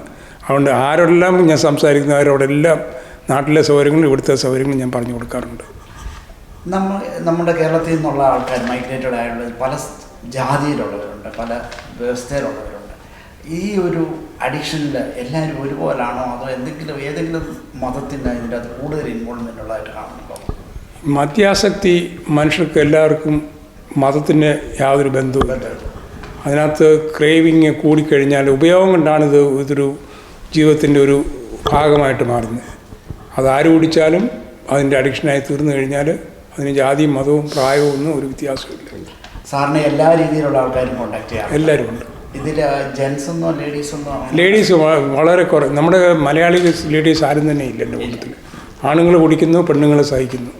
അതുകൊണ്ട് ആരോടെല്ലാം ഞാൻ സംസാരിക്കുന്നവരോടെല്ലാം നാട്ടിലെ സൗകര്യങ്ങളും ഇവിടുത്തെ സൗകര്യങ്ങളും ഞാൻ പറഞ്ഞു കൊടുക്കാറുണ്ട്. നമ്മുടെ കേരളത്തിൽ നിന്നുള്ള ആൾക്കാർ മൈഗ്രേറ്റഡ് ആയുള്ള പല ജാതിയിലുള്ളവരുണ്ട്, പല വ്യവസ്ഥയിലുള്ളവരുണ്ട്. ഈ ഒരു അഡിക്ഷനിൽ എല്ലാവരും ഒരുപോലാണോ, അതോ ഏതെങ്കിലും മതത്തിൻ്റെ ഇതിൻ്റെ അത് കൂടുതൽ ഇൻവോൾവ്മെൻ്റ് ഉള്ളതായിട്ട് കാണുന്നുണ്ടോ? മദ്യാസക്തി മനുഷ്യർക്ക് എല്ലാവർക്കും മതത്തിന് യാതൊരു ബന്ധവുമില്ല. അതിനകത്ത് ക്രേവിങ് കൂടിക്കഴിഞ്ഞാൽ ഉപയോഗം കൊണ്ടാണ് ഇതൊരു ജീവിതത്തിൻ്റെ ഒരു ഭാഗമായിട്ട് മാറുന്നത്. അതാര് കുടിച്ചാലും അതിൻ്റെ അഡിക്ഷനായി തീർന്നു കഴിഞ്ഞാൽ അതിന് ജാതിയും മതവും പ്രായവും ഒന്നും ഒരു വ്യത്യാസമില്ല. സാറിനെ എല്ലാ രീതിയിലുള്ള ആൾക്കാരും കോൺടാക്ട് ചെയ്യാം? എല്ലാവരും ഉണ്ട്. ഇതിൽ ജെൻസൊന്നോ ലേഡീസൊന്നോ? ലേഡീസ് വളരെ കുറവ്. നമ്മുടെ മലയാളി ലേഡീസ് ആരും തന്നെ ഇല്ല എൻ്റെ കൂട്ടത്തിൽ. ആണുങ്ങൾ കുടിക്കുന്നു, പെണ്ണുങ്ങൾ സഹിക്കുന്നു.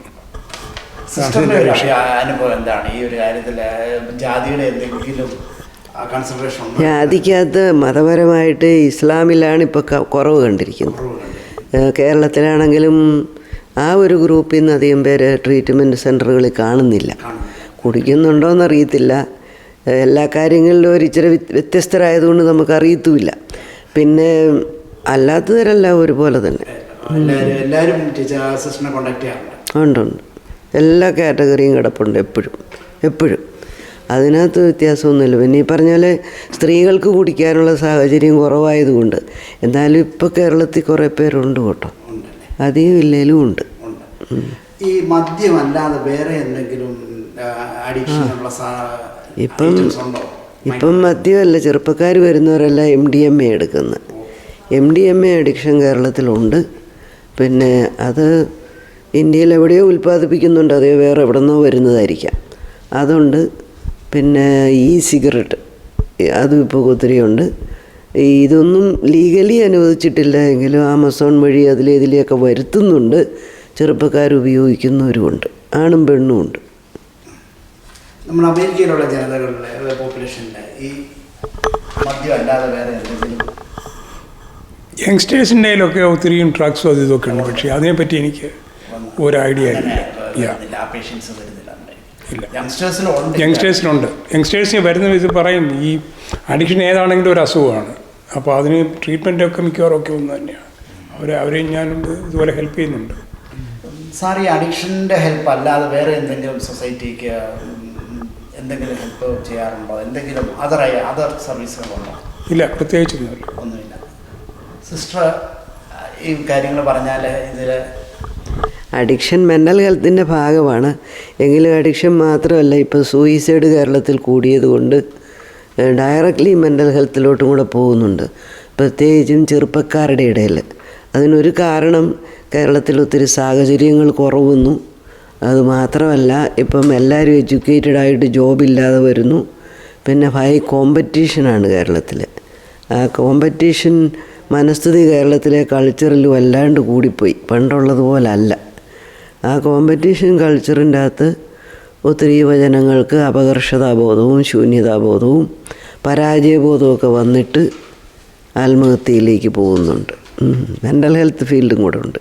അനുഭവം എന്താണ് ഈ ഒരു കാര്യത്തിൽ? ജാതിയുടെ എന്തെങ്കിലും കൺസിഡറേഷൻ? ജാതിക്കകത്ത് മതപരമായിട്ട് ഇസ്ലാമിലാണ് ഇപ്പോൾ കുറവ് കണ്ടിരിക്കുന്നത്. കേരളത്തിലാണെങ്കിലും ആ ഒരു ഗ്രൂപ്പിൽ നിന്ന് അധികം പേര് ട്രീറ്റ്മെൻറ്റ് സെൻ്ററുകളിൽ കാണുന്നില്ല. കുടിക്കുന്നുണ്ടോയെന്നറിയത്തില്ല. എല്ലാ കാര്യങ്ങളിലും ഒരു ഇച്ചിരി വ്യത്യസ്തരായതുകൊണ്ട് നമുക്കറിയത്തുമില്ല. പിന്നെ അല്ലാത്തവരെല്ലാം ഒരുപോലെ തന്നെ എല്ലാവരും സിസ്റ്ററിനെ കോൺടാക്ട് ചെയ്യാറുണ്ട്. ഉണ്ട്. എല്ലാ കാറ്റഗറിയും കിടപ്പുണ്ട് എപ്പോഴും. അതിനകത്ത് വ്യത്യാസമൊന്നുമില്ല. പിന്നെ ഈ പറഞ്ഞ പോലെ സ്ത്രീകൾക്ക് കുടിക്കാനുള്ള സാഹചര്യം കുറവായതുകൊണ്ട്, എന്നാലും ഇപ്പോൾ കേരളത്തിൽ കുറേ പേരുണ്ട് കേട്ടോ, അധികം ഇല്ലേലും ഉണ്ട്. ഈ മദ്യം അല്ലാതെ വേറെ എന്തെങ്കിലും ഇപ്പം മദ്യമല്ല, ചെറുപ്പക്കാർ വരുന്നവരെല്ലാം MDMA എടുക്കുന്നത്. MDMA അഡിക്ഷൻ കേരളത്തിലുണ്ട്. പിന്നെ അത് ഇന്ത്യയിൽ എവിടെയോ ഉൽപ്പാദിപ്പിക്കുന്നുണ്ട്, അതേ വേറെ എവിടെ നിന്നോ വരുന്നതായിരിക്കാം, അതുണ്ട്. പിന്നെ സിഗരറ്റ് അതും ഇപ്പോൾ ഒത്തിരിയുണ്ട്. ഇതൊന്നും ലീഗലി അനുവദിച്ചിട്ടില്ല എങ്കിലും ആമസോൺ വഴി ഇതിലെയൊക്കെ വരുത്തുന്നുണ്ട്. ചെറുപ്പക്കാർ ഉപയോഗിക്കുന്നവരുമുണ്ട്, ആണും പെണ്ണും ഉണ്ട്. നമ്മുടെ അമേരിക്കയിലുള്ള ജനതകളുടെ പോപ്പുലേഷനിലെ ഈ മദ്യം അല്ലാതെ വേറെ എന്തെങ്കിലും യങ്സ്റ്റേഴ്സിൻ്റെ കയ്യിലൊക്കെ ഒത്തിരിയും ഡ്രഗ്സും അത് ഇതൊക്കെ ഉണ്ട്. പക്ഷേ അതിനെപ്പറ്റി എനിക്ക് ഒരു ഐഡിയ ഇല്ല. യങ്സ്റ്റേഴ്സിനുണ്ട്. യങ്സ്റ്റേഴ്സിന് വരുന്ന ഇത് പറയും ഈ അഡിക്ഷൻ ഏതാണെങ്കിലും ഒരു അസുഖമാണ്. അപ്പോൾ അതിന് ട്രീറ്റ്മെൻറ്റൊക്കെ മിക്കവാറും ഒക്കെ ഒന്ന് തന്നെയാണ്. അവരെയും ഞാനും ഇതുപോലെ ഹെൽപ്പ് ചെയ്യുന്നുണ്ട്. സാർ, ഈ അഡിക്ഷൻ്റെ ഹെൽപ്പ് അല്ലാതെ വേറെ എന്തെങ്കിലും സൊസൈറ്റിക്ക് എന്തെങ്കിലും ഹെൽപ്പ് ചെയ്യാറുണ്ടോ? എന്തെങ്കിലും അതർ സർവീസുകളുണ്ടോ? ഇല്ല, പ്രത്യേകിച്ചൊന്നുമില്ല. ഒന്നുമില്ല. സിസ്റ്റർ ഈ കാര്യങ്ങൾ പറഞ്ഞാൽ ഇതിൽ അഡിക്ഷൻ മെൻ്റൽ ഹെൽത്തിൻ്റെ ഭാഗമാണ്. എങ്കിലും അഡിക്ഷൻ മാത്രമല്ല, ഇപ്പോൾ സൂയിസൈഡ് കേരളത്തിൽ കൂടിയത് കൊണ്ട് ഡയറക്റ്റ്ലി മെൻ്റൽ ഹെൽത്തിലോട്ടും കൂടെ പോകുന്നുണ്ട്, പ്രത്യേകിച്ചും ചെറുപ്പക്കാരുടെ ഇടയിൽ. അതിനൊരു കാരണം കേരളത്തിൽ ഒത്തിരി സാഹചര്യങ്ങൾ കുറവുന്നു. അതുമാത്രമല്ല, ഇപ്പം എല്ലാവരും എഡ്യൂക്കേറ്റഡായിട്ട് ജോബില്ലാതെ വരുന്നു. പിന്നെ ഹൈ കോമ്പറ്റീഷനാണ് കേരളത്തിൽ. ആ കോമ്പറ്റീഷൻ മനസ്ഥിതി കേരളത്തിലെ കൾച്ചറിൽ വല്ലാണ്ട് കൂടിപ്പോയി, പണ്ടുള്ളതുപോലല്ല. ആ കോമ്പറ്റീഷൻ കൾച്ചറിൻ്റെ അകത്ത് ഒത്തിരി യുവജനങ്ങൾക്ക് അപകർഷതാബോധവും ശൂന്യതാബോധവും പരാജയബോധവും ഒക്കെ വന്നിട്ട് ആത്മഹത്യയിലേക്ക് പോകുന്നുണ്ട്. മെൻ്റൽ ഹെൽത്ത് ഫീൽഡും കൂടെ ഉണ്ട്.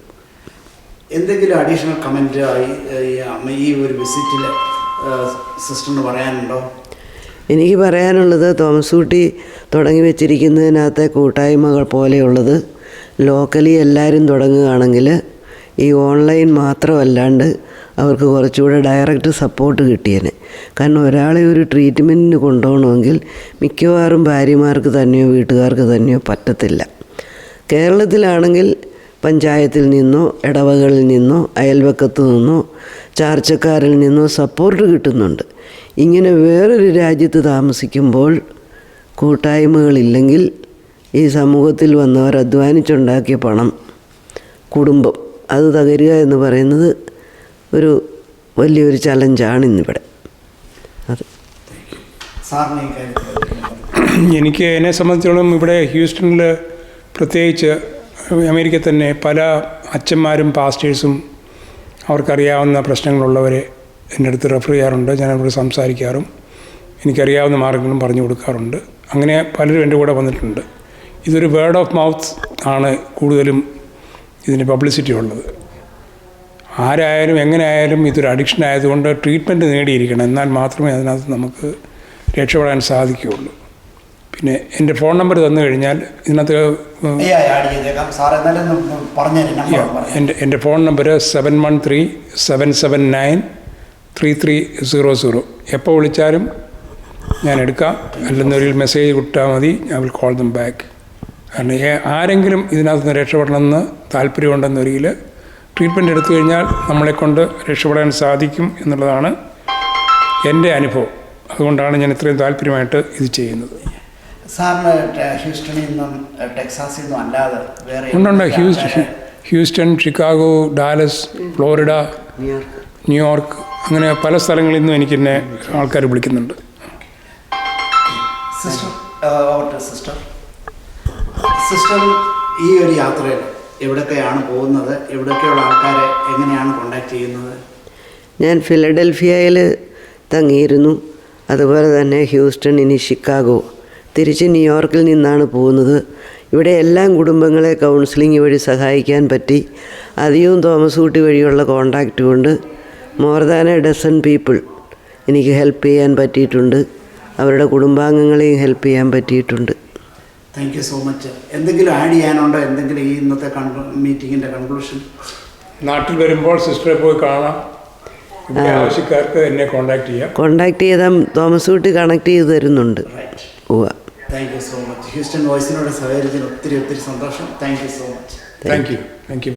എന്തെങ്കിലും അഡീഷണൽ കമൻറ്റ് ഈ ഒരു വിസിറ്റിൽ സിസ്റ്ററിന് പറയാനുണ്ടോ? എനിക്ക് പറയാനുള്ളത്, തോമസ് കുട്ടി തുടങ്ങി വെച്ചിരിക്കുന്നതിനകത്തെ കൂട്ടായ്മകൾ പോലെയുള്ളത് ലോക്കലി എല്ലാവരും തുടങ്ങുകയാണെങ്കിൽ ഈ ഓൺലൈൻ മാത്രമല്ലാണ്ട് അവർക്ക് കുറച്ചുകൂടെ ഡയറക്റ്റ് സപ്പോർട്ട് കിട്ടിയേനെ. കാരണം ഒരാളെ ഒരു ട്രീറ്റ്മെൻറ്റിന് കൊണ്ടുപോകണമെങ്കിൽ മിക്കവാറും ഭാര്യമാർക്ക് തന്നെയോ വീട്ടുകാർക്ക് തന്നെയോ പറ്റത്തില്ല. കേരളത്തിലാണെങ്കിൽ പഞ്ചായത്തിൽ നിന്നോ ഇടവകളിൽ നിന്നോ അയൽവക്കത്തു നിന്നോ ചാർച്ചക്കാരിൽ നിന്നോ സപ്പോർട്ട് കിട്ടുന്നുണ്ട്. ഇങ്ങനെ വേറൊരു രാജ്യത്ത് താമസിക്കുമ്പോൾ കൂട്ടായ്മകളില്ലെങ്കിൽ ഈ സമൂഹത്തിൽ വന്നവർ അധ്വാനിച്ചുണ്ടാക്കിയ പണം, കുടുംബം, അത് തകരുക എന്ന് പറയുന്നത് ഒരു വലിയൊരു ചലഞ്ചാണ് ഇന്നിവിടെ. അത് എനിക്ക് എന്നെ സംബന്ധിച്ചിടത്തോളം ഇവിടെ ഹ്യൂസ്റ്റണിൽ, പ്രത്യേകിച്ച് അമേരിക്കയിൽ തന്നെ പല അച്ഛന്മാരും പാസ്റ്റേഴ്സും അവർക്കറിയാവുന്ന പ്രശ്നങ്ങളുള്ളവരെ എൻ്റെ അടുത്ത് റെഫർ ചെയ്യാറുണ്ട്. ഞാൻ അവരോട് സംസാരിക്കാറും എനിക്കറിയാവുന്ന മാർഗ്ഗങ്ങളും പറഞ്ഞു കൊടുക്കാറുണ്ട്. അങ്ങനെ പലരും എൻ്റെ കൂടെ വന്നിട്ടുണ്ട്. ഇതൊരു വേർഡ് ഓഫ് മൗത്ത് ആണ് കൂടുതലും ഇതിന് പബ്ലിസിറ്റി ഉള്ളത്. ആരായാലും എങ്ങനെ ആയാലും ഇതൊരു അഡിക്ഷൻ ആയതുകൊണ്ട് ട്രീറ്റ്മെൻറ്റ് നേടിയിരിക്കണം, എന്നാൽ മാത്രമേ അതിനകത്ത് നമുക്ക് രക്ഷപ്പെടാൻ സാധിക്കുകയുള്ളൂ. പിന്നെ എൻ്റെ ഫോൺ നമ്പർ തന്നു കഴിഞ്ഞാൽ ഇതിനകത്ത് എൻ്റെ ഫോൺ നമ്പർ 713-779-3300. എപ്പോൾ വിളിച്ചാലും ഞാൻ എടുക്കാം, അല്ലെന്നൊരു മെസ്സേജ് കിട്ടാൽ മതി. I will call dum back. കാരണം ആരെങ്കിലും ഇതിനകത്ത് നിന്ന് രക്ഷപ്പെടണമെന്ന് താല്പര്യമുണ്ടെന്നൊരിക്കൽ ട്രീറ്റ്മെൻറ്റ് എടുത്തു കഴിഞ്ഞാൽ നമ്മളെക്കൊണ്ട് രക്ഷപ്പെടാൻ സാധിക്കും എന്നുള്ളതാണ് എൻ്റെ അനുഭവം. അതുകൊണ്ടാണ് ഞാൻ ഇത്രയും താല്പര്യമായിട്ട് ഇത് ചെയ്യുന്നത്. സാറിന് ഹ്യൂസ്റ്റണിൽ നിന്നും ടെക്സാസിൽ നിന്നും അല്ലാതെ വേറെ ഉണ്ട്. Houston, Chicago, Dallas, Florida, New York, അങ്ങനെ പല സ്ഥലങ്ങളിൽ നിന്നും എനിക്ക് എന്നെ ആൾക്കാർ വിളിക്കുന്നുണ്ട്. സിസ്റ്റർ ഈ ഒരു യാത്രയിൽ എവിടൊക്കെയാണ് പോകുന്നത്? എവിടൊക്കെയുള്ള ആൾക്കാരെ എങ്ങനെയാണ് കോണ്ടാക്ട് ചെയ്യുന്നത്? ഞാൻ ഫിലഡൽഫിയയിൽ തങ്ങിയിരുന്നു. അതുപോലെ തന്നെ ഹ്യൂസ്റ്റൺ, ഇനി ഷിക്കാഗോ, തിരിച്ച് ന്യൂയോർക്കിൽ നിന്നാണ് പോകുന്നത്. ഇവിടെ എല്ലാം കുടുംബങ്ങളെ കൗൺസിലിംഗ് വഴി സഹായിക്കാൻ പറ്റി. അധികവും തോമസ് കുട്ടി വഴിയുള്ള കോണ്ടാക്റ്റ് കൊണ്ട് more than a dozen people എനിക്ക് ഹെൽപ്പ് ചെയ്യാൻ പറ്റിയിട്ടുണ്ട്. അവരുടെ കുടുംബാംഗങ്ങളെയും ഹെൽപ്പ് ചെയ്യാൻ പറ്റിയിട്ടുണ്ട്. Thank you so much. എന്തെങ്കിലും ആഡ് ചെയ്യാനുണ്ടോ? എന്തെങ്കിലും ഈ ഇന്നത്തെ മീറ്റിങ്ങിൻ്റെ കൺക്ലൂഷൻ? നാട്ടിൽ വരുമ്പോൾ സിസ്റ്ററെ പോയി കാണാം. ഇവിടെ ആവശ്യക്കാർക്ക് എന്നെ കോണ്ടാക്ട് ചെയ്താൽ തോമസ് കുട്ടി കണക്ട് ചെയ്ത് തരുന്നുണ്ട്. ഉവ്വ. Thank you so much. Houston വോയിസിനോട് സഹകരിച്ചതിന് ഒത്തിരി ഒത്തിരി സന്തോഷം. Thank you so much. Thank U.